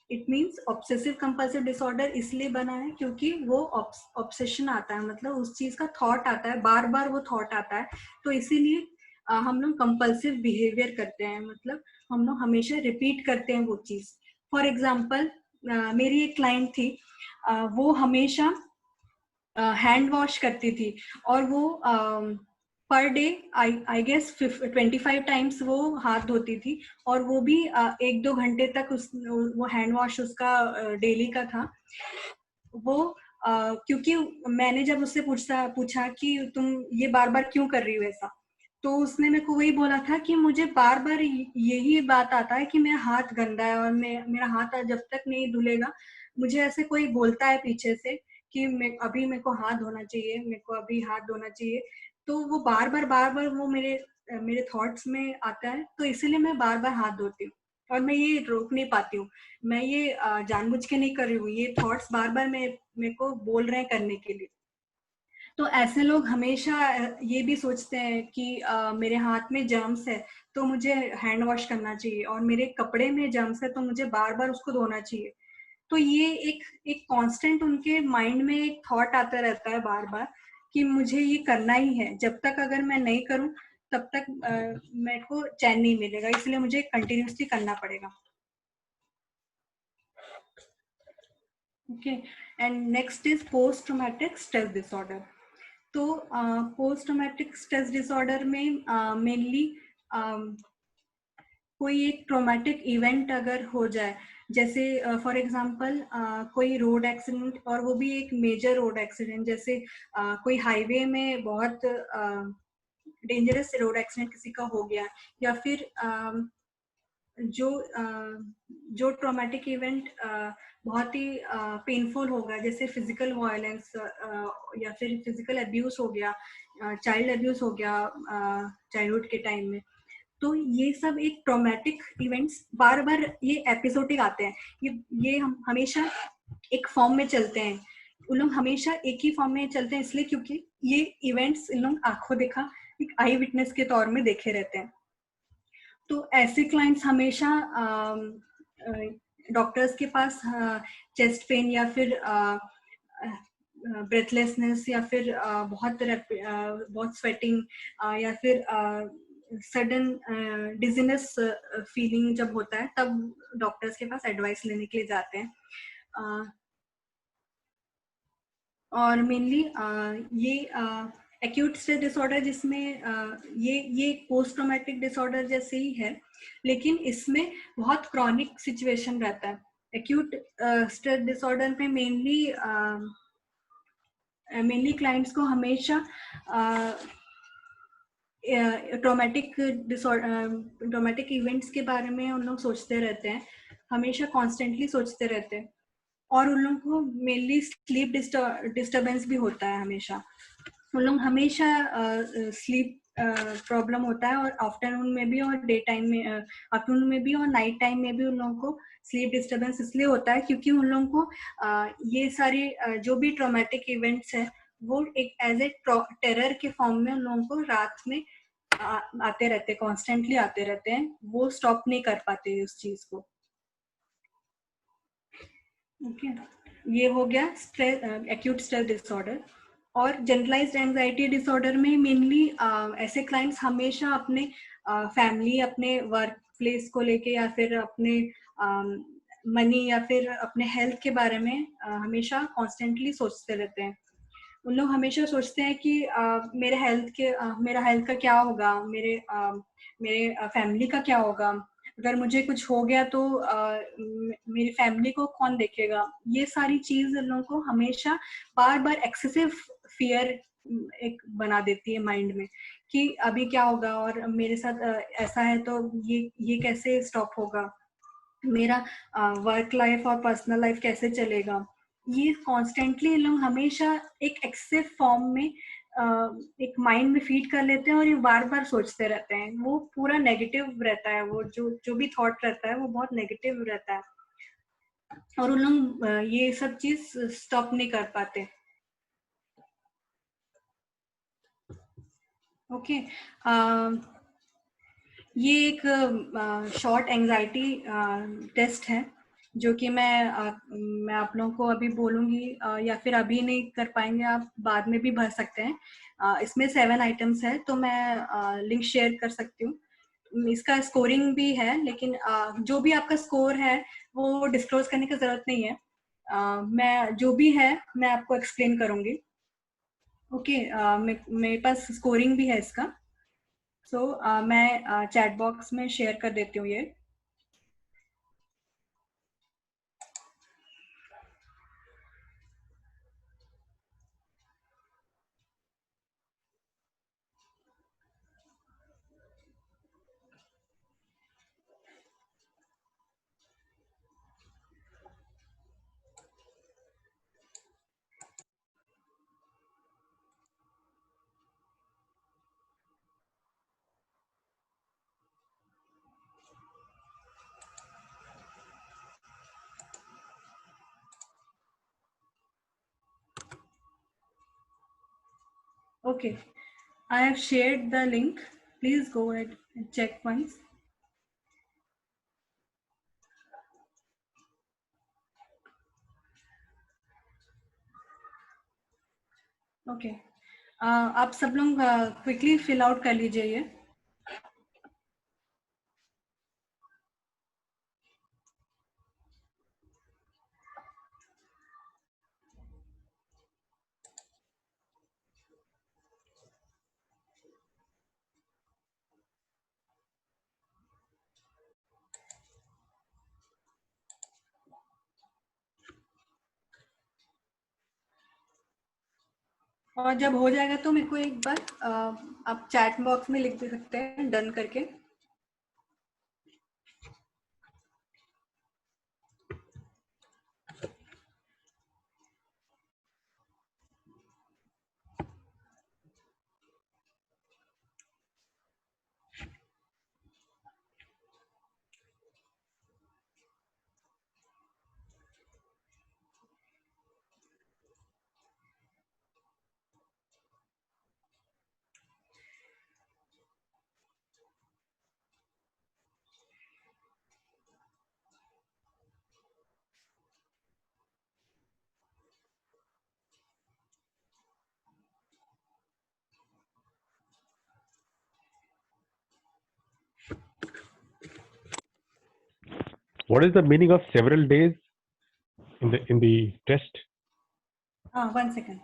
It means obsessive compulsive disorder इसलिए बना है क्योंकि वो ऑब्सेशन आता है, मतलब उस चीज का थॉट आता है, बार बार वो थॉट आता है, तो इसीलिए हम लोग कंपल्सिव बिहेवियर करते हैं, मतलब हम लोग हमेशा रिपीट करते हैं वो चीज. फॉर एग्जाम्पल मेरी एक क्लाइंट थी, वो हमेशा हैंड वॉश करती थी और वो per day I guess 25 times वो हाथ धोती थी, और वो भी 1-2 घंटे तक वो हैंड वॉश उसका डेली का था. वो क्योंकि मैंने जब उससे पूछा कि तुम ये बार बार क्यों कर रही हो ऐसा, तो उसने मेरे को वही बोला था कि मुझे बार बार यही बात आता है कि मेरा हाथ गंदा है और मेरा हाथ जब तक नहीं धुलेगा, मुझे ऐसे कोई बोलता है पीछे से कि अभी मेरे को हाथ धोना चाहिए, मेरे को अभी हाथ धोना चाहिए. तो वो बार बार वो मेरे थॉट्स में आता है, तो इसीलिए मैं बार बार हाथ धोती हूँ और मैं ये रोक नहीं पाती हूँ. मैं ये जानबूझ के नहीं कर रही हूँ, ये थॉट्स बार बार मेरे को बोल रहे हैं करने के लिए. तो ऐसे लोग हमेशा ये भी सोचते हैं कि मेरे हाथ में जर्म्स है तो मुझे हैंड वॉश करना चाहिए, और मेरे कपड़े में जर्म्स है तो मुझे बार बार उसको धोना चाहिए। तो ये एक एक कांस्टेंट उनके माइंड में एक थॉट आता रहता है बार बार कि मुझे ये करना ही है, जब तक अगर मैं नहीं करूं तब तक मेरे को चैन नहीं मिलेगा, इसलिए मुझे कंटिन्यूसली करना पड़ेगा। Okay, and next is post traumatic stress disorder. तो पोस्ट ट्रॉमेटिक स्ट्रेस डिसऑर्डर में मेनली कोई एक ट्रॉमेटिक इवेंट अगर हो जाए, जैसे फॉर एग्जांपल कोई रोड एक्सीडेंट, और वो भी एक मेजर रोड एक्सीडेंट, जैसे कोई हाईवे में बहुत डेंजरस रोड एक्सीडेंट किसी का हो गया, या फिर जो जो ट्रॉमेटिक इवेंट बहुत ही पेनफुल होगा, जैसे फिजिकल वायलेंस या फिर फिजिकल अब्यूज हो गया, चाइल्ड अब्यूज हो गया चाइल्डहुड के टाइम में। तो ये सब एक ट्रॉमेटिक इवेंट्स बार बार ये एपिसोडिक आते हैं, ये हम हमेशा एक फॉर्म में चलते हैं, उन लोग हमेशा एक ही फॉर्म में चलते हैं, इसलिए क्योंकि ये इवेंट्स इन लोग आंखों देखा एक आई विटनेस के तौर में देखे रहते हैं। तो ऐसे क्लाइंट्स हमेशा डॉक्टर्स के पास चेस्ट पेन या फिर ब्रेथलेसनेस या फिर बहुत स्वेटिंग या फिर सडन डिजीनेस फीलिंग जब होता है, तब डॉक्टर्स के पास एडवाइस लेने के लिए जाते हैं। और मेनली ये एक्यूट स्ट्रेस डिसऑर्डर, जिसमें ये पोस्ट ट्रॉमेटिक डिसऑर्डर जैसे ही है, लेकिन इसमें बहुत क्रॉनिक सिचुएशन रहता है। एक्यूट स्ट्रेस डिसऑर्डर में मेनली क्लाइंट्स को हमेशा ट्रॉमेटिक इवेंट्स के बारे में उन लोग सोचते रहते हैं, हमेशा कॉन्स्टेंटली सोचते रहते हैं, और उन लोगों को मेनली स्लीप डिस्टर्बेंस भी होता है हमेशा। उन लोग हमेशा स्लीप प्रॉब्लम होता है, और आफ्टरनून में भी और डे टाइम में, आफ्टरनून में भी और नाइट टाइम में भी उन लोगों को स्लीप डिस्टर्बेंस इसलिए होता है क्योंकि उन लोगों को ये सारे जो भी ट्रॉमेटिक इवेंट्स है वो एक एज ए टेरर के फॉर्म में उन लोगों को रात में आते रहते हैं, कॉन्स्टेंटली आते रहते हैं, वो स्टॉप नहीं कर पाते उस चीज को। ओके, ये हो गया एक्यूट स्ट्रेस डिसऑर्डर। और जनरलाइज्ड एंजाइटी डिसऑर्डर में मेनली ऐसे क्लाइंट्स हमेशा अपने फैमिली, अपने वर्क प्लेस को लेके, या फिर अपने मनी या फिर अपने हेल्थ के बारे में हमेशा कॉन्स्टेंटली सोचते रहते हैं। उन लोग हमेशा सोचते हैं कि मेरा हेल्थ का क्या होगा, मेरे फैमिली का क्या होगा, अगर मुझे कुछ हो गया तो मेरी फैमिली को कौन देखेगा। ये सारी चीज इन लोगों को हमेशा बार बार एक्सेसिव फियर एक बना देती है माइंड में कि अभी क्या होगा, और मेरे साथ ऐसा है तो ये कैसे स्टॉप होगा, मेरा वर्क लाइफ और पर्सनल लाइफ कैसे चलेगा। ये कॉन्स्टेंटली लोग हमेशा एक एक्सेसिव फॉर्म में एक माइंड में फीड कर लेते हैं, और ये बार बार सोचते रहते हैं। वो पूरा नेगेटिव रहता है, वो जो भी थॉट रहता है वो बहुत नेगेटिव रहता है, और उन लोग ये सब चीज स्टॉप नहीं कर पाते। ओके, ये एक शॉर्ट एंजाइटी टेस्ट है जो कि मैं आप लोगों को अभी बोलूंगी, या फिर अभी नहीं कर पाएंगे, आप बाद में भी भर सकते हैं। इसमें 7 आइटम्स है, तो मैं लिंक शेयर कर सकती हूँ। इसका स्कोरिंग भी है, लेकिन जो भी आपका स्कोर है वो डिस्क्लोज करने की जरूरत नहीं है। मैं जो भी है मैं आपको एक्सप्लेन करूंगी। ओके, मेरे पास स्कोरिंग भी है इसका, सो मैं चैट बॉक्स में शेयर कर देती हूँ ये। Okay, I have shared the link. Please go ahead and check once. Okay, आप सब लोग क्विकली फिल आउट कर लीजिए ये. और जब हो जाएगा तो मेरे को एक बार आप चैट बॉक्स में लिख दे सकते हैं डन करके. What is the meaning of several days in the test? 1 second.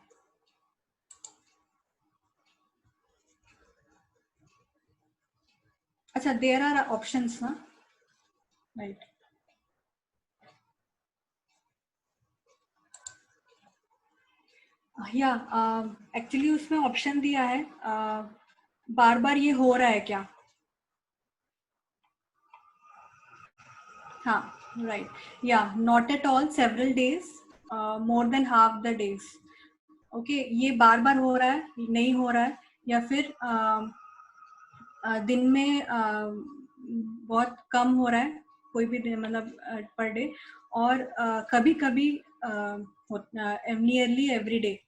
अच्छा, there are options ना, right? या एक्चुअली उसमें ऑप्शन दिया है बार बार ये हो रहा है क्या. हाँ, राइट. या not at all, several days, more than half the days. Okay, ये बार बार हो रहा है, नहीं हो रहा है, या फिर दिन में बहुत कम हो रहा है, कोई भी दिन मतलब पर डे, और कभी कभी नियरली एवरी डे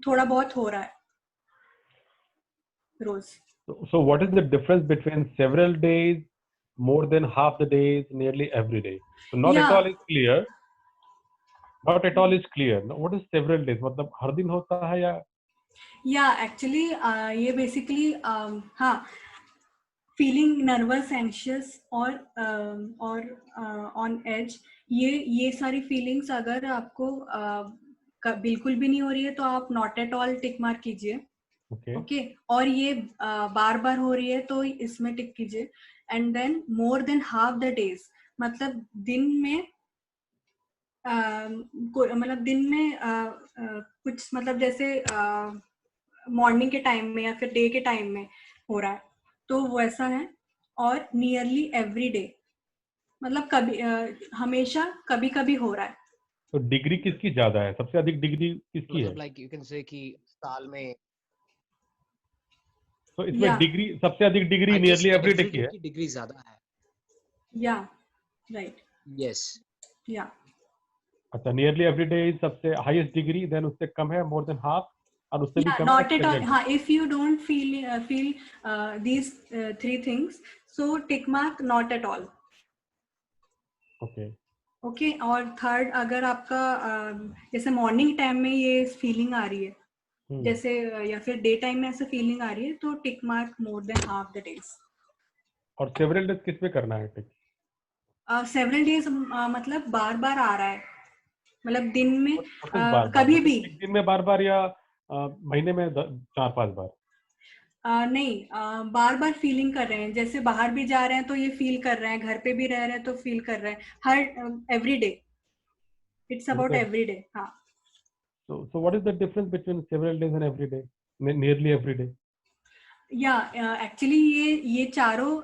थोड़ा बहुत हो रहा है रोज. So what is the difference between several days, more than half the days, nearly every day? So not at all is clear. Not at all is clear. Now, what is several days? मतलब हर दिन होता है या actually ये basically हाँ, feeling nervous, anxious और on as, ये सारी फीलिंग्स अगर आपको बिल्कुल भी नहीं हो रही है तो आप not at all tick mark कीजिए. ओके, और ये बार बार हो रही है तो इसमें टिक कीजिए. And then more than half the days, मतलब दिन में मतलब दिन में कुछ, मतलब जैसे मॉर्निंग के टाइम में या फिर डे के टाइम में हो रहा है तो वैसा है. और नियरली एवरी डे, मतलब कभी हमेशा कभी कभी हो रहा है. तो डिग्री किसकी ज्यादा है? सबसे अधिक डिग्री किसकी है? लाइक यू कैन से कि साल में. तो इसमें डिग्री, सबसे अधिक डिग्री नियरली एवरी डे की है. डिग्री ज्यादा है. या राइट. यस. या अच्छा, नियरली एवरी डे सबसे हाईएस्ट डिग्री, देन उससे कम है मोर देन हाफ, और उससे भी कम नॉट एट ऑल. हाँ, if you don't feel these 3 things, so tick mark not at all. Okay. Okay, और थर्ड, अगर आपका जैसे मॉर्निंग टाइम में ये फीलिंग आ रही है, जैसे या फिर डे टाइम में ऐसे फीलिंग आ रही है, तो tick mark more than half the days. और सेवरल डेज किस पे करना है टिक? सेवरल डेज मतलब बार बार आ रहा है, मतलब दिन में बार कभी भी. दिन में बार बार या महीने में 4-5 बार? नहीं, बार बार फीलिंग कर रहे हैं, जैसे बाहर भी जा रहे हैं तो ये फील कर रहे हैं, घर पे भी रह रहे हैं तो फील कर रहे हैं, हर every day. It's about every day. हाँ. So what is the difference between several days and every day? Nearly every day. या एक्चुअली ये चारों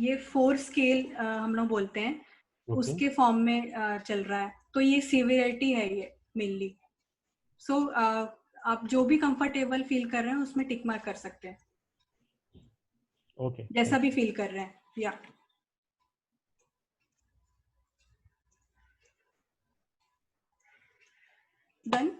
ये 4 स्केल हम लोग बोलते हैं, उसके फॉर्म में चल रहा है, तो ये सीवियरिटी है ये मेनली. सो आप जो भी कंफर्टेबल फील कर रहे हैं उसमें टिक मार्क कर सकते हैं. ओके, जैसा भी फील कर रहे हैं. या done.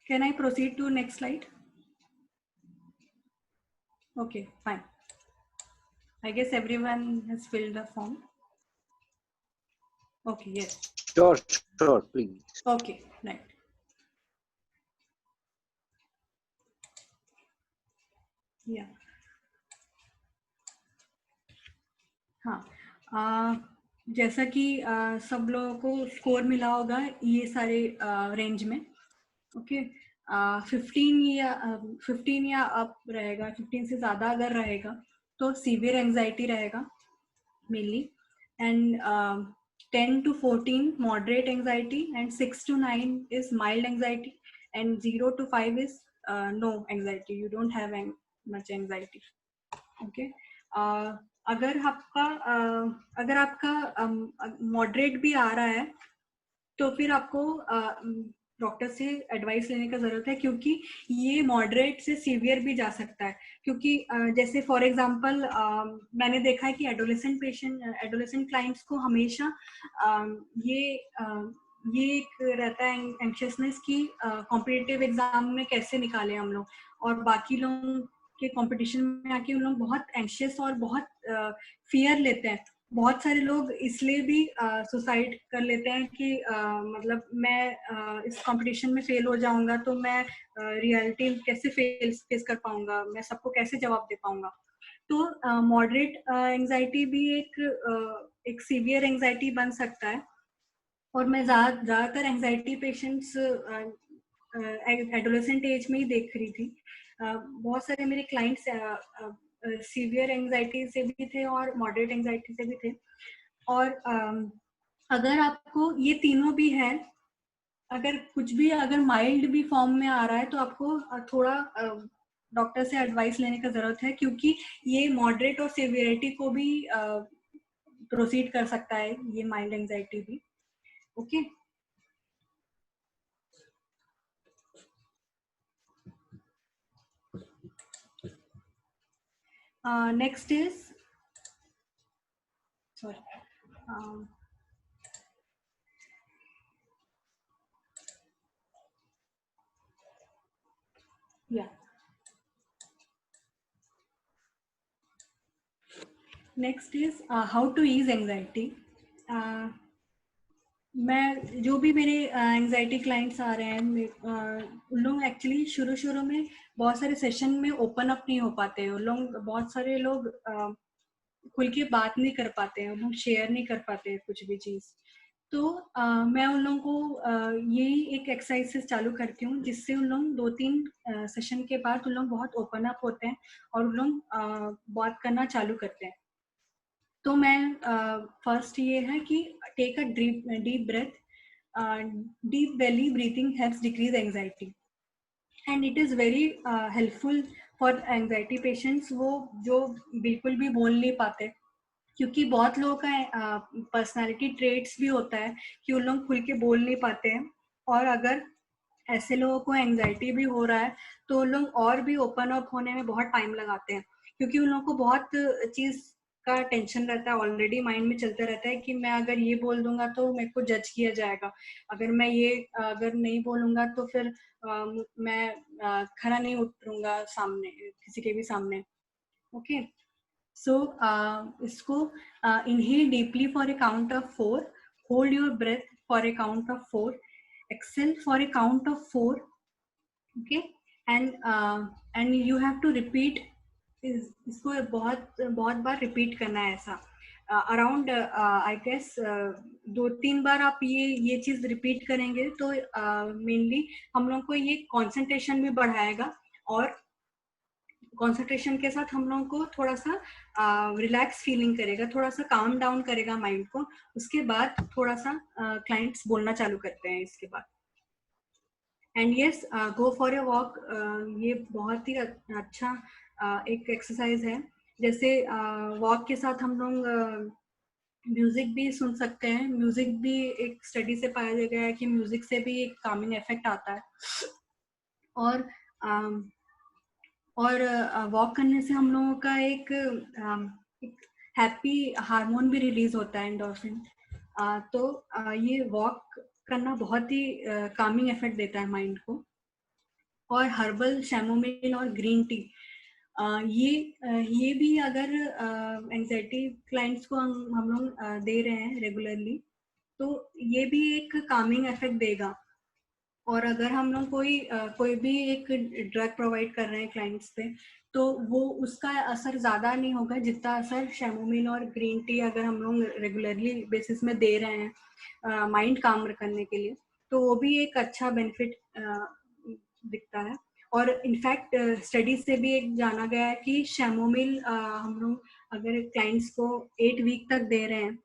Can I proceed to next slide? Okay, fine. I guess everyone has filled the form. Okay, yes. Sure, please. Okay, right. Yeah. हाँ, जैसा कि सब लोगों को स्कोर मिला होगा ये सारे रेंज में. ओके, 15 या अप रहेगा. 15 से ज्यादा अगर रहेगा तो सीवियर एंजाइटी रहेगा mainly, and 10 to 14 moderate anxiety, and 6 to 9 is mild anxiety, and 0 to 5 is no anxiety. You don't have much anxiety. Okay. अगर आपका मॉडरेट भी आ रहा है तो फिर आपको डॉक्टर से एडवाइस लेने का जरूरत है, क्योंकि ये मॉडरेट से सीवियर भी जा सकता है. क्योंकि जैसे फॉर एग्जांपल मैंने देखा है कि एडोलेसेंट क्लाइंट्स को हमेशा ये एक रहता है एंक्शियसनेस की कॉम्पिटिटिव एग्जाम में कैसे निकाले हम लोग, और बाकी लोग के कंपटीशन में आके उन लोग बहुत एंशियस और बहुत फियर लेते हैं. बहुत सारे लोग इसलिए भी सुसाइड कर लेते हैं कि मतलब मैं इस कंपटीशन में फेल हो जाऊंगा तो मैं रियलिटी कैसे फेस कर पाऊंगा, मैं सबको कैसे जवाब दे पाऊंगा. तो मॉडरेट एंजाइटी भी एक सीवियर एंजाइटी बन सकता है. और मैं ज्यादातर एंजाइटी पेशेंट्स एडोलेसेंट एज में ही देख रही थी. बहुत सारे मेरे क्लाइंट्स सीवियर एंजाइटी से भी थे और मॉडरेट एंजाइटी से भी थे. और अगर आपको ये तीनों भी है, अगर माइल्ड भी फॉर्म में आ रहा है तो आपको थोड़ा डॉक्टर से एडवाइस लेने का जरूरत है, क्योंकि ये मॉडरेट और सीवियरिटी को भी प्रोसीड कर सकता है, ये माइल्ड एंजाइटी भी. Okay. Next is, sorry, yeah. Next is how to ease anxiety. मैं जो भी मेरे एंजाइटी क्लाइंट्स आ रहे हैं, उन लोग एक्चुअली शुरू में बहुत सारे सेशन में ओपन अप नहीं हो पाते हैं. उन लोग बहुत सारे लोग खुल के बात नहीं कर पाते हैं, उन लोग शेयर नहीं कर पाते हैं कुछ भी चीज. तो मैं उन लोगों को यही एक एक्सरसाइज चालू करती हूँ, जिससे उन लोग 2-3 सेशन के बाद उन लोग बहुत ओपन अप होते हैं और उन लोग बात करना चालू करते हैं. तो मैं फर्स्ट ये है कि take a deep breath. Deep belly breathing helps decrease anxiety, and it is very helpful for anxiety patients, वो जो बिल्कुल भी बोल नहीं पाते. क्योंकि बहुत लोगों का पर्सनालिटी ट्रेट्स भी होता है कि उन लोग खुल के बोल नहीं पाते हैं, और अगर ऐसे लोगों को एंजाइटी भी हो रहा है तो उन लोग और भी ओपन अप होने में बहुत टाइम लगाते हैं, क्योंकि उन लोगों को बहुत चीज का टेंशन रहता है, ऑलरेडी माइंड में चलता रहता है कि मैं अगर ये बोल दूंगा तो मेरे को जज किया जाएगा, अगर नहीं बोलूंगा तो फिर मैं खड़ा नहीं उतरूंगा सामने, किसी के भी सामने. ओके. So इसको inhale deeply for a count of 4, hold your breath for a count of 4, exhale for a count of 4. Okay, and you have to repeat इसको बहुत बार रिपीट करना है ऐसा. अराउंड आई गेस 2-3 बार आप ये चीज रिपीट करेंगे तो मेनली हम लोग को ये कंसंट्रेशन भी बढ़ाएगा, और कंसंट्रेशन के साथ हम लोगों को थोड़ा सा रिलैक्स फीलिंग करेगा, थोड़ा सा काम डाउन करेगा माइंड को. उसके बाद थोड़ा सा क्लाइंट्स बोलना चालू करते हैं इसके बाद. And yes, go for a walk. ये बहुत ही अच्छा एक एक्सरसाइज है. जैसे वॉक के साथ हम लोग म्यूजिक भी सुन सकते हैं. म्यूजिक भी एक स्टडी से पाया गया है कि म्यूजिक से भी एक कामिंग इफेक्ट आता है, और वॉक करने से हम लोगों का एक हैप्पी हार्मोन भी रिलीज होता है, एंडोर्फिन. तो ये वॉक करना बहुत ही कामिंग इफेक्ट देता है माइंड को. और हर्बल शैमोमिल और ग्रीन टी, ये भी अगर एंजाइटी क्लाइंट्स को हम लोग दे रहे हैं रेगुलरली, तो ये भी एक कामिंग इफेक्ट देगा। और अगर हम लोग कोई भी एक ड्रग प्रोवाइड कर रहे हैं क्लाइंट्स पे, तो वो उसका असर ज़्यादा नहीं होगा जितना असर शैमोमिल और ग्रीन टी अगर हम लोग रेगुलरली बेसिस में दे रहे हैं माइंड काम करने के लिए, तो वो भी एक अच्छा बेनिफिट दिखता है। और इनफैक्ट स्टडी से भी एक जाना गया है कि शैमोमिल हम लोग अगर क्लाइंट्स को 8 वीक तक दे रहे हैं,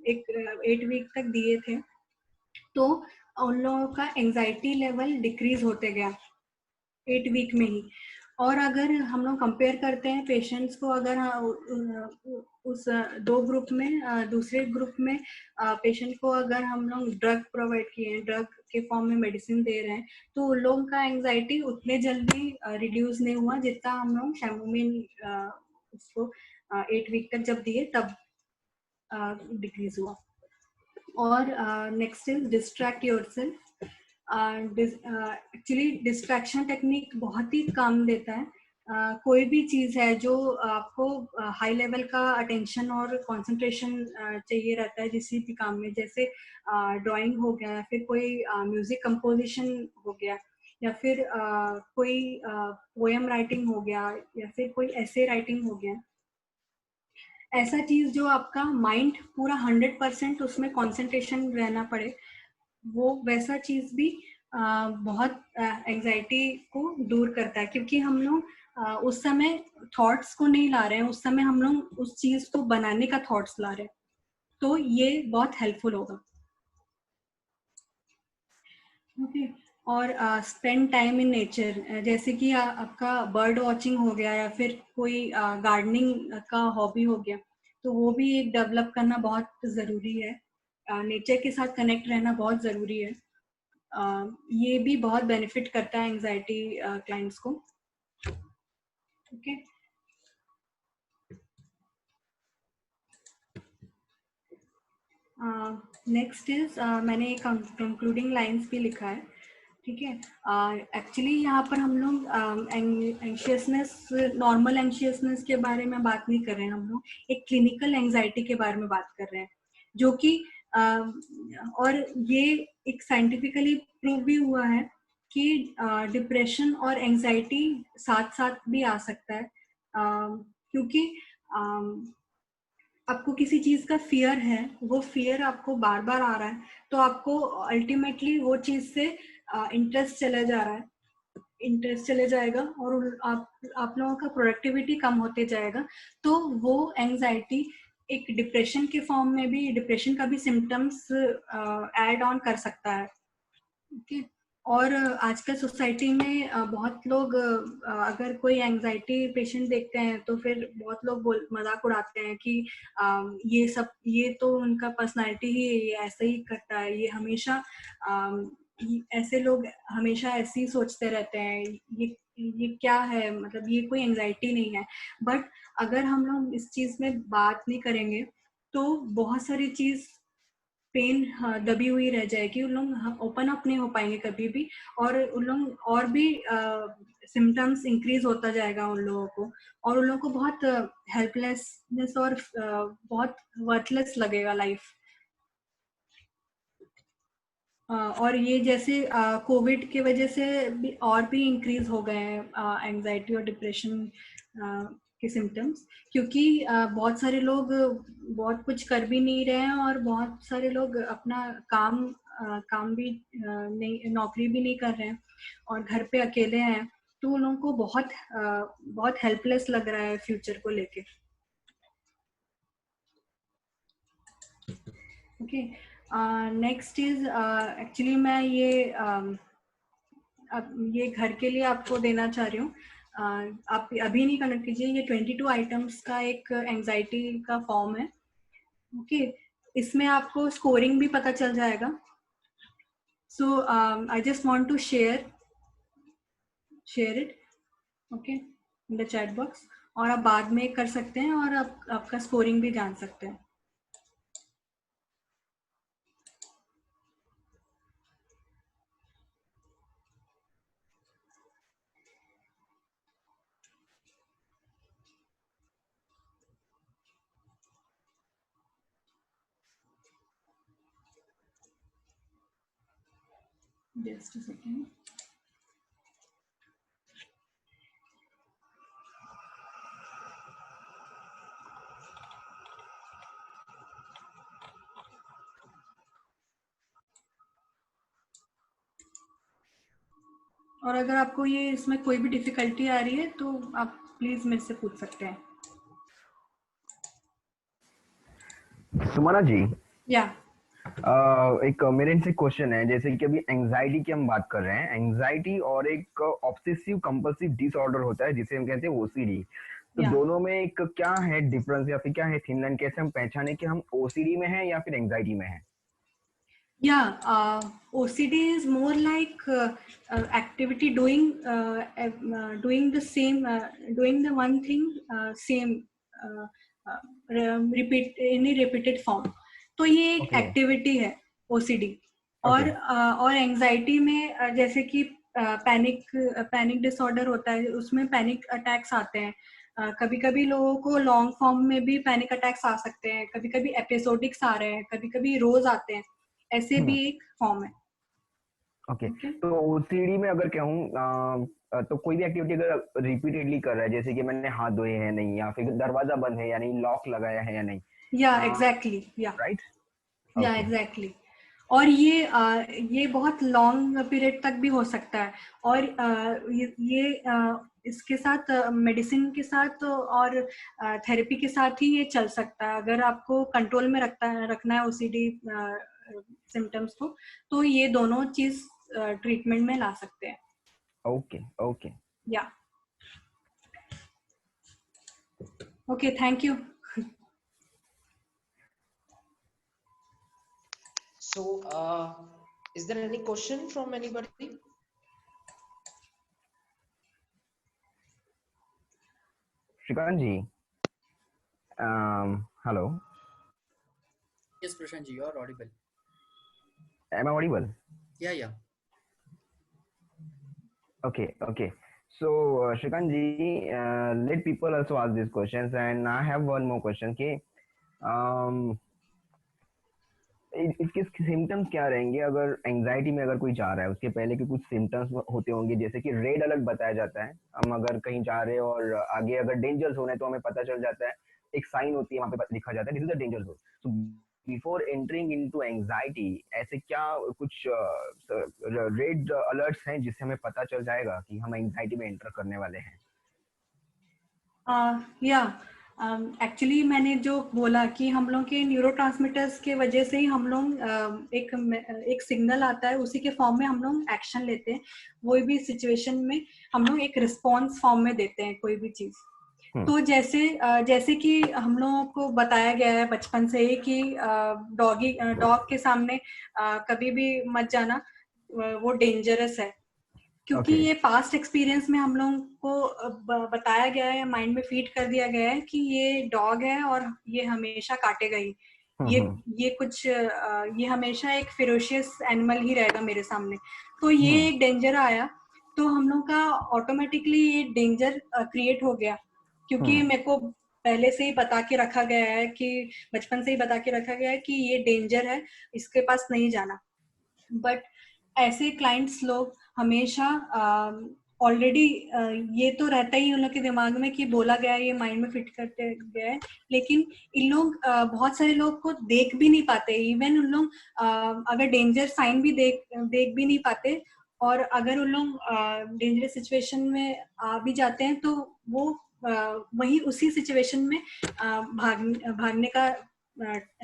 8 वीक तक दिए थे, तो उन लोगों का एंजाइटी लेवल डिक्रीज होते गया 8 वीक में ही। और अगर हम लोग कंपेयर करते हैं पेशेंट्स को, अगर उस 2 ग्रुप में, दूसरे ग्रुप में पेशेंट को अगर हम लोग ड्रग प्रोवाइड किए हैं, ड्रग के फॉर्म में मेडिसिन दे रहे हैं, तो उन लोगों का एंजाइटी उतने जल्दी रिड्यूस नहीं हुआ जितना हम लोग शैमोमिल उसको 8 वीक तक जब दिए तब डिक्रीज हुआ। और next is distract yourself. Actually distraction technique बहुत ही काम देता है। कोई भी चीज़ है जो आपको हाई लेवल का अटेंशन और कंसंट्रेशन चाहिए रहता है किसी भी काम में, जैसे ड्राइंग हो गया, या फिर कोई म्यूजिक कंपोजिशन हो गया, या फिर कोई पोएम राइटिंग हो गया, या फिर कोई ऐसे राइटिंग हो गया, ऐसा चीज जो आपका माइंड पूरा 100% उसमें कंसंट्रेशन रहना पड़े, वो वैसा चीज भी बहुत एंजाइटी को दूर करता है। क्योंकि हम लोग उस समय थॉट्स को नहीं ला रहे हैं, उस समय हम लोग उस चीज को बनाने का थॉट्स ला रहे हैं, तो ये बहुत हेल्पफुल होगा। ओके। और स्पेंड टाइम इन नेचर, जैसे कि आपका बर्ड वॉचिंग हो गया, या फिर कोई गार्डनिंग का हॉबी हो गया, तो वो भी एक डेवलप करना बहुत ज़रूरी है। नेचर के साथ कनेक्ट रहना बहुत ज़रूरी है। ये भी बहुत बेनिफिट करता है एंजाइटी क्लाइंट्स को। ओके। नेक्स्ट इज, मैंने कंक्लूडिंग लाइंस भी लिखा है, ठीक है। एक्चुअली यहाँ पर हम लोग एंशियसनेस, नॉर्मल एंशियसनेस के बारे में बात नहीं कर रहे हैं, हम लोग एक क्लिनिकल एंजाइटी के बारे में बात कर रहे हैं, जो कि और ये एक साइंटिफिकली प्रूव भी हुआ है कि डिप्रेशन और एंजाइटी साथ साथ भी आ सकता है। क्योंकि आपको किसी चीज का फियर है, वो फियर आपको बार बार आ रहा है, तो आपको अल्टीमेटली वो चीज से इंटरेस्ट चला जा रहा है, इंटरेस्ट चले जाएगा, और आप लोगों का प्रोडक्टिविटी कम होते जाएगा। तो वो एंजाइटी एक डिप्रेशन के फॉर्म में भी, डिप्रेशन का भी सिम्टम्स ऐड ऑन कर सकता है। ओके। और आजकल सोसाइटी में बहुत लोग अगर कोई एंजाइटी पेशेंट देखते हैं, तो फिर बहुत लोग मजाक उड़ाते हैं कि ये तो उनका पर्सनालिटी ही, ये ऐसा ही करता है, ये हमेशा ऐसे लोग हमेशा ऐसे ही सोचते रहते हैं, ये क्या है, मतलब ये कोई एंजाइटी नहीं है। बट अगर हम लोग इस चीज में बात नहीं करेंगे, तो बहुत सारी चीज पेन दबी हुई रह जाएगी, उन लोग ओपन अप नहीं हो पाएंगे कभी भी, और उन लोग और भी सिम्टम्स इंक्रीज होता जाएगा उन लोगों को, और उन लोगों को बहुत हेल्पलेसनेस और बहुत वर्थलेस लगेगा लाइफ। और ये जैसे कोविड की वजह से भी और भी इंक्रीज हो गए हैं एंजाइटी और डिप्रेशन के सिम्टम्स, क्योंकि बहुत सारे लोग बहुत कुछ कर भी नहीं रहे हैं, और बहुत सारे लोग अपना काम भी नहीं, नौकरी भी नहीं कर रहे हैं, और घर पे अकेले हैं, तो उन लोगों को बहुत हेल्पलेस लग रहा है फ्यूचर को लेके। ओके। नेक्स्ट इज, एक्चुअली मैं ये घर के लिए आपको देना चाह रही हूँ। आप अभी नहीं कनेक्ट कीजिए, ये 22 आइटम्स का एक एंजाइटी का फॉर्म है। ओके। इसमें आपको स्कोरिंग भी पता चल जाएगा। So I just want to share it, okay, in the chat box, और आप बाद में कर सकते हैं, और आपका स्कोरिंग भी जान सकते हैं। Just a second. और अगर आपको ये इसमें कोई भी डिफिकल्टी आ रही है तो आप प्लीज मेरे से पूछ सकते हैं। सुमना जी, या एक मेरे से क्वेश्चन है, जैसे कि अभी एंजाइटी की हम बात कर रहे हैं, एंजाइटी और एक ऑब्सेसिव कंपल्सिव डिसऑर्डर होता है जिसे हम कहते हैं ओसीडी। तो दोनों में एक क्या है डिफरेंस या फिर क्या है थिन लाइन, कैसे हम पहचाने कि हम ओसीडी में हैं या फिर एंजाइटी में हैं? OCD is more like activity doing the same, doing the one thing same repeated form. तो ये एक एक्टिविटी है OCD। और एंजाइटी में जैसे कि पैनिक डिसऑर्डर होता है, उसमें पैनिक अटैक्स आते हैं। कभी कभी लोगों को लॉन्ग फॉर्म में भी पैनिक अटैक्स आ सकते हैं, कभी कभी एपिसोडिक्स आ रहे हैं, कभी कभी रोज आते हैं, ऐसे भी एक फॉर्म है। ओके, तो ओसीडी में अगर कहूँ तो कोई भी एक्टिविटी अगर रिपीटेडली कर रहा है, जैसे कि मैंने हाथ धोए हैं नहीं, या फिर दरवाजा बंद है यानी लॉक लगाया है या नहीं, एग्जैक्टली, राइट, एग्जैक्टली। और ये बहुत लॉन्ग पीरियड तक भी हो सकता है। और इसके साथ मेडिसिन के साथ और थेरेपी के साथ ही ये चल सकता है। अगर आपको कंट्रोल में रखना है ओसीडी सिम्टम्स को, तो ये दोनों चीज ट्रीटमेंट में ला सकते हैं। ओके या okay, thank you. So, is there any question from anybody? Shrikant ji, hello. Yes, Prashant ji, you are audible. Am I audible? Yeah. Okay. So, Shrikant ji, let people also ask these questions, and I have one more question. इसके symptoms क्या रहेंगे अगर anxiety में अगर कोई जा रहा है, उसके पहले के कुछ सिम्टम्स होते होंगे, जैसे कि रेड अलर्ट बताया जाता है। हम अगर कहीं जा रहे हैं और आगे अगर डेंजर जोन है तो हमें पता चल जाता है, एक साइन होती है, वहां पे लिखा जाता है this is the danger zone. So before entering into anxiety, ऐसे क्या कुछ रेड अलर्ट्स हैं जिससे हमें पता चल जाएगा कि हम एंजाइटी में एंटर करने वाले हैं? एक्चुअली मैंने जो बोला कि हम लोग के न्यूरोट्रांसमीटर्स के वजह से ही हम लोग एक सिग्नल आता है, उसी के फॉर्म में हम लोग एक्शन लेते हैं। कोई भी सिचुएशन में हम लोग एक रिस्पॉन्स फॉर्म में देते हैं कोई भी चीज। तो जैसे कि हम लोगों को बताया गया है बचपन से ही कि डॉग के सामने कभी भी मत जाना, वो डेंजरस है। क्योंकि ये पास्ट एक्सपीरियंस में हम लोगों को बताया गया है, माइंड में फीड कर दिया गया है कि ये डॉग है और ये हमेशा काटेगा ही, ये हमेशा एक फेरोशियस एनिमल ही रहेगा मेरे सामने। तो ये एक डेंजर आया तो हम लोग का ऑटोमेटिकली ये डेंजर क्रिएट हो गया, क्योंकि मेरे को पहले से ही बता के रखा गया है कि बचपन से ही बता के रखा गया है कि ये डेंजर है, इसके पास नहीं जाना। बट ऐसे क्लाइंट्स लोग हमेशा ऑलरेडी ये तो रहता ही उन लोग के दिमाग में कि बोला गया है, ये माइंड में फिट करते गया है, लेकिन इन लोग बहुत सारे लोग को देख भी नहीं पाते। इवन उन लोग अगर डेंजर साइन भी देख भी नहीं पाते, और अगर उन लोग डेंजरस सिचुएशन में आ भी जाते हैं तो वो वही उसी सिचुएशन में भागने का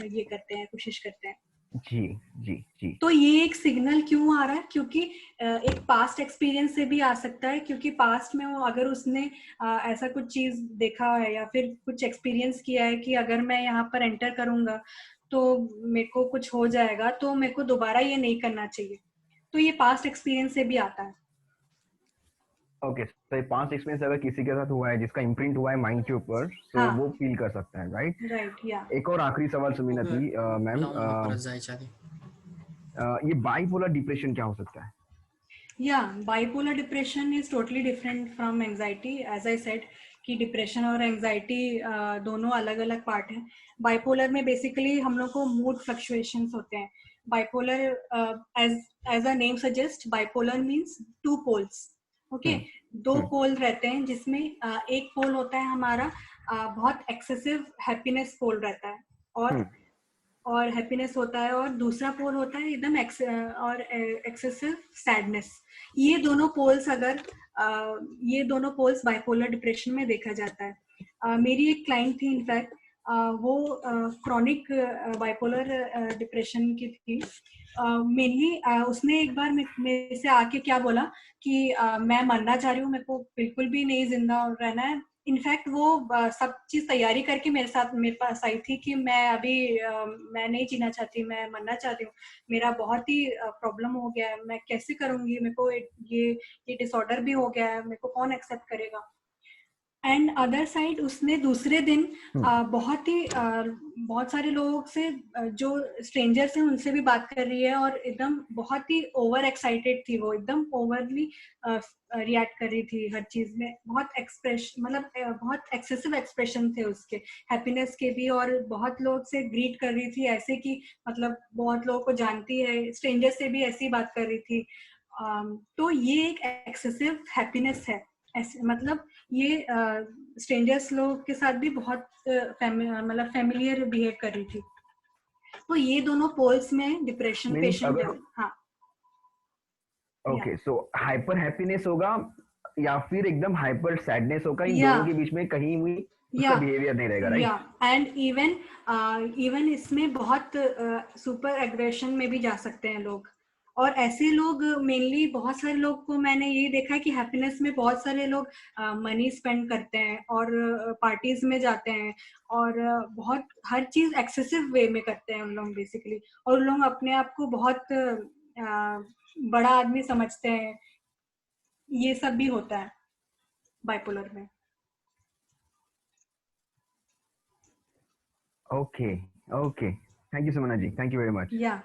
ये करते हैं, कोशिश करते हैं। जी। तो ये एक सिग्नल क्यों आ रहा है? क्योंकि एक पास्ट एक्सपीरियंस से भी आ सकता है, क्योंकि पास्ट में वो अगर उसने ऐसा कुछ चीज देखा है या फिर कुछ एक्सपीरियंस किया है कि अगर मैं यहाँ पर एंटर करूंगा तो मेरे को कुछ हो जाएगा, तो मेरे को दोबारा ये नहीं करना चाहिए। तो ये पास्ट एक्सपीरियंस से भी आता है। ओके, तो ये पास्ट एक्सपीरियंस अगर किसी के साथ हुआ है, जिसका इम्प्रिंट हुआ है माइंड के ऊपर, तो वो फील कर सकता है, राइट। एक और आखिरी सवाल सुमिना जी, मैम, ये बाइपोलर डिप्रेशन क्या हो सकता है? Bipolar depression is totally different from anxiety. As I said कि डिप्रेशन और एंजाइटी दोनों अलग अलग पार्ट हैं। बाइपोलर में बेसिकली हम लोग को मूड फ्लक्चुएशंस होते हैं। bipolar, as a name suggests, bipolar means two poles. Okay, दो पोल रहते हैं जिसमें एक पोल होता है हमारा बहुत एक्सेसिव हैप्पीनेस पोल रहता है, और हैप्पीनेस होता है, और दूसरा पोल होता है एकदम एक्सेसिव सैडनेस. ये दोनों पोल्स ये दोनों पोल्स बाइपोलर डिप्रेशन में देखा जाता है. मेरी एक क्लाइंट थी, इनफैक्ट वो क्रॉनिक बाइपोलर डिप्रेशन की थी. मेनली उसने एक बार मेरे से आके क्या बोला कि मैं मरना चाह रही हूँ, मेरे को बिल्कुल भी नहीं जिंदा रहना है. इनफैक्ट वो सब चीज तैयारी करके मेरे पास आई थी कि मैं नहीं जीना चाहती, मैं मरना चाहती हूँ, मेरा बहुत ही प्रॉब्लम हो गया है, मैं कैसे करूंगी, मेरे को ये डिसऑर्डर भी हो गया है, मेरे को कौन एक्सेप्ट करेगा. एंड अदर साइड उसने दूसरे दिन बहुत सारे लोगों से, जो स्ट्रेंजर्स हैं उनसे भी बात कर रही है, और एकदम बहुत ही ओवर एक्साइटेड थी वो, एकदम ओवरली रिएक्ट कर रही थी हर चीज में. बहुत एक्सेसिव एक्सप्रेशन थे उसके हैप्पीनेस के भी, और बहुत लोग से ग्रीट कर रही थी ऐसे कि मतलब बहुत लोगों को जानती है, स्ट्रेंजर से भी ऐसी बात कर रही थी. तो ये एक एक्सेसिव हैप्पीनेस है. मतलब ये स्ट्रेंजर्स लोग के साथ भी बहुत फैमिलियर बिहेव कर रही थी. तो ये दोनों पोल्स में डिप्रेशन पेशेंट है. हाँ, ओके. सो हाइपर हैप्पीनेस होगा या फिर एकदम हाइपर सैडनेस होगा, इन दोनों के बीच में कहीं भी उसका बिहेवियर नहीं रहेगा, राइट? एंड इवन इसमें बहुत सुपर एग्रेशन में भी जा सकते हैं लोग. और ऐसे लोग मेनली, बहुत सारे लोग को मैंने ये देखा है कि हैप्पीनेस में बहुत सारे लोग मनी स्पेंड करते हैं और पार्टीज में जाते हैं, और बहुत हर चीज एक्सेसिव वे में करते हैं उन लोग बेसिकली, और लोग अपने आप को बहुत बड़ा आदमी समझते हैं. ये सब भी होता है बाइपोलर में. Okay. Thank you Sumana ji, thank you very much. या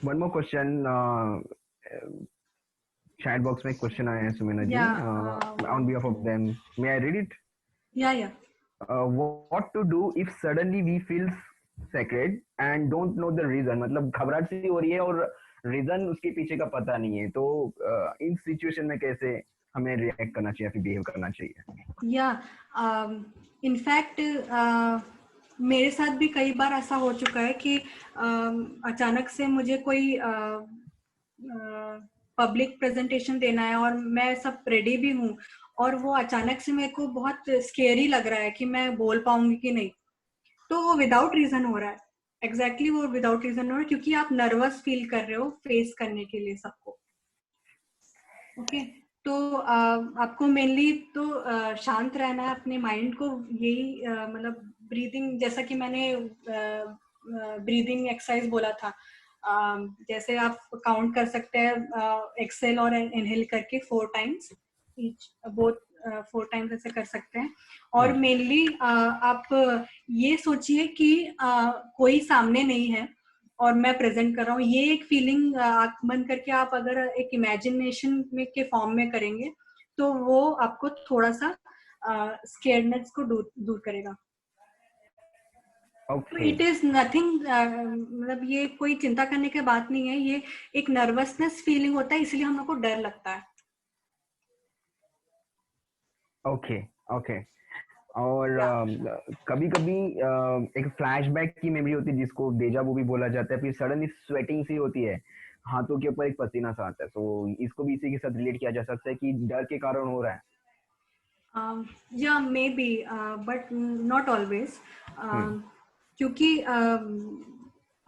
one more question. Chat box में क्वेश्चन आया है Sumana ji, on behalf of them. May I read it? या what to do if suddenly we feel sacred and don't know the reason. मतलब घबराहट सी हो रही है और रीजन उसके पीछे का पता नहीं है, तो इन सिचुएशन में कैसे हमें रिएक्ट करना चाहिए, फिर बिहेव करना चाहिए? या इनफैक्ट मेरे साथ भी कई बार ऐसा हो चुका है कि अचानक से मुझे कोई पब्लिक प्रेजेंटेशन देना है और मैं सब रेडी भी हूँ, और वो अचानक से मेरे को बहुत स्केरी लग रहा है कि मैं बोल पाऊंगी कि नहीं. तो वो विदाउट रीजन हो रहा है. एग्जैक्टली वो विदाउट रीजन हो रहा है, क्योंकि आप नर्वस फील कर रहे हो फेस करने के लिए सबको. ओके. तो आपको मेनली तो शांत रहना है, अपने माइंड को यही मतलब ब्रीदिंग, जैसा कि मैंने ब्रीदिंग एक्सरसाइज बोला था, जैसे आप काउंट कर सकते हैं एक्सेल और इनहेल करके 4 टाइम्स ईच, बोथ 4 टाइम्स ऐसे कर सकते हैं. और मेनली आप ये सोचिए कि कोई सामने नहीं है और मैं प्रेजेंट कर रहा हूँ. ये एक फीलिंग आंख बंद करके आप अगर एक इमेजिनेशन में के फॉर्म में करेंगे तो वो आपको थोड़ा सा स्केयर्डनेस को दूर करेगा. इट इज नथिंग, मतलब ये कोई चिंता करने की बात नहीं है, ये एक नर्वसनेस फीलिंग होता है, इसलिए हम लोग को डर लगता है. ओके. और कभी कभी एक फ्लैशबैक की मेमोरी होती है जिसको डेजा वू भी बोला जाता है, फिर सडनली स्वेटिंग सी होती है, हाथों के ऊपर एक पसीना सा आता है. तो इसको भी इसी के साथ रिलेट किया जा सकता है कि डर के कारण हो रहा है. या may be, but not always, क्योंकि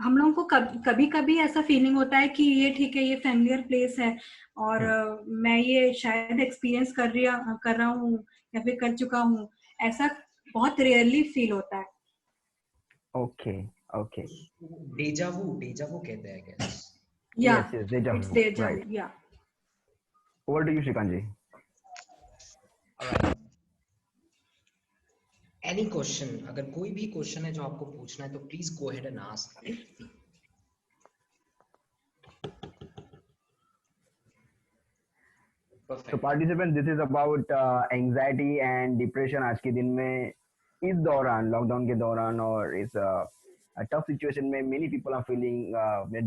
हम लोगों को कभी कभी ऐसा फीलिंग होता है कि ये ठीक है, ये फैमिलियर प्लेस है और मैं ये शायद एक्सपीरियंस कर रहा हूँ या फिर कर चुका हूँ. ऐसा बहुत रेयरली फील होता है. ओके. डेजावू कहते हैं guys. Yeah, yes, deja it's vu, deja vu. right. Yeah. Over to you, Shrikant ji. Alright. Any question, अगर कोई भी क्वेश्चन है जो आपको पूछना है तो please go ahead and ask. So participants, this is about anxiety and depression. आज के दिन में इस दौरान, लॉकडाउन के दौरान और इस टफ सिचुएशन में many people are feeling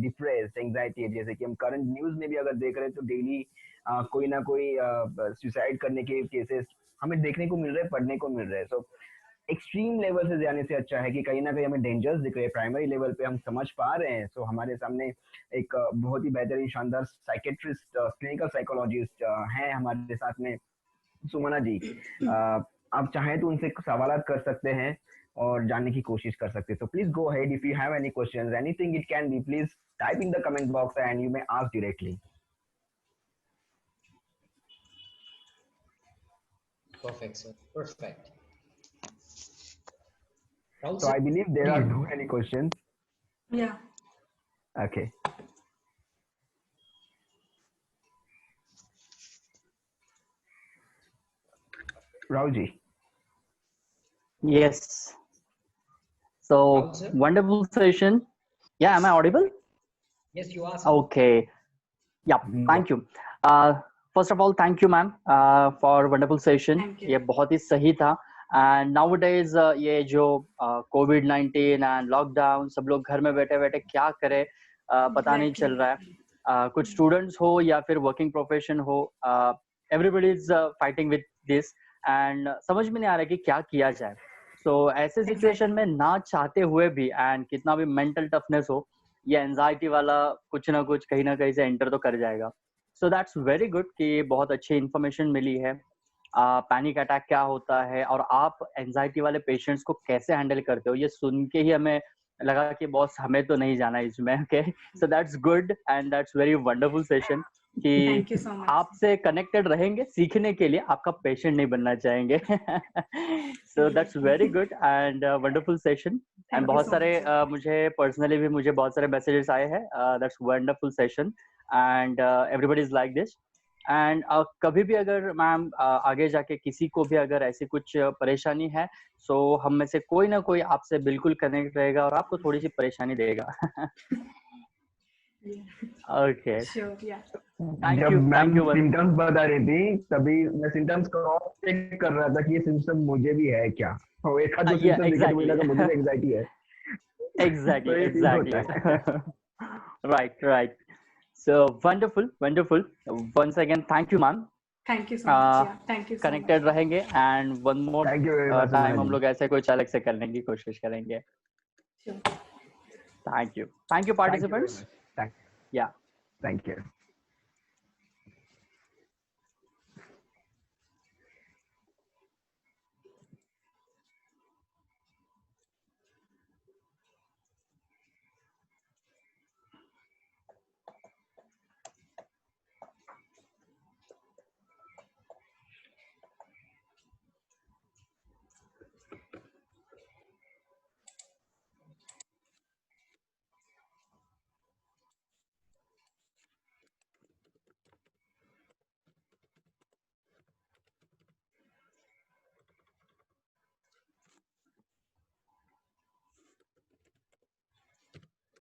depressed, anxiety. जैसे कि हम करंट न्यूज में भी अगर देख रहे हैं तो डेली कोई ना कोई सुसाइड करने के केसेस हमें देखने को मिल रहे हैं, पढ़ने को मिल रहे हैं। सो एक्सट्रीम लेवल से जाने से अच्छा है कि कहीं ना कहीं हमें डेंजर्स दिख रहे हैं, प्राइमरी लेवल पे हम समझ पा रहे हैं। सो हमारे सामने एक बहुत ही बेहतरीन शानदार साइकेट्रिस्ट, क्लिनिकल साइकोलॉजिस्ट हैं हमारे साथ में, सुमना जी। आप चाहें तो उनसे सवाल कर सकते हैं और जानने की कोशिश कर सकते हैं। तो please go ahead, if you have any questions, anything it can be, please type in the comment box and you may ask directly. Perfect, sir. Perfect. So I believe there are no any questions. Yeah. Okay. Rauji. Yes. So wonderful session. Yeah, am I audible? Yes, you are. Okay. Yeah. Thank you. First of all, thank you, ma'am, for wonderful session. ये बहुत ही सही था. And nowadays ये जो COVID-19 and lockdown, सब लोग घर में बैठे बैठे क्या करें पता नहीं चल रहा है. कुछ स्टूडेंट्स हो या फिर वर्किंग प्रोफेशन हो, everybody is fighting with this and समझ में नहीं आ रहा है कि क्या किया जाए. So ऐसे सिचुएशन में ना चाहते हुए भी एंड कितना भी मेंटल टफनेस हो, ये एंजाइटी वाला कुछ ना कुछ कहीं ना कहीं से एंटर तो कर जाएगा. सो दैट्स वेरी गुड कि बहुत अच्छी इन्फॉर्मेशन मिली है. पैनिक अटैक क्या होता है और आप एंजाइटी वाले पेशेंट्स को कैसे हैंडल करते हो, ये सुन के ही हमें लगा कि बॉस हमें तो नहीं जाना इसमें. Okay, so that's good and that's very wonderful session कि आपसे कनेक्टेड रहेंगे सीखने के लिए, आपका पेशेंट नहीं बनना चाहेंगे. So that's very good and wonderful session. And बहुत सारे मुझे पर्सनली भी मुझे बहुत सारे मैसेजेस आए हैं. That's wonderful session and everybody is like this. And कभी भी अगर मैम आगे जाके किसी को भी अगर ऐसी कुछ परेशानी है, सो हम में से कोई ना कोई आपसे बिल्कुल कनेक्ट रहेगा और आपको थोड़ी सी परेशानी देगा. Okay, thank you. Thank you. Symptoms बता रही थी, तभी मैं सिम्टम्स को चेक कर रहा था कि ये सिम्टम मुझे भी है क्या. और एक आध सिम्टम देखे तो मुझे लगा मुझे एंजाइटी है. Exactly. Right. So wonderful. Once again, thank you, ma'am. Thank you so much. Yeah, thank you so connected much. रहेंगे and one more time हम लोग ऐसे कुछ अलग से करने की कोशिश करेंगे. Sure. Thank you, participants. Thank you. Yeah. Thank you.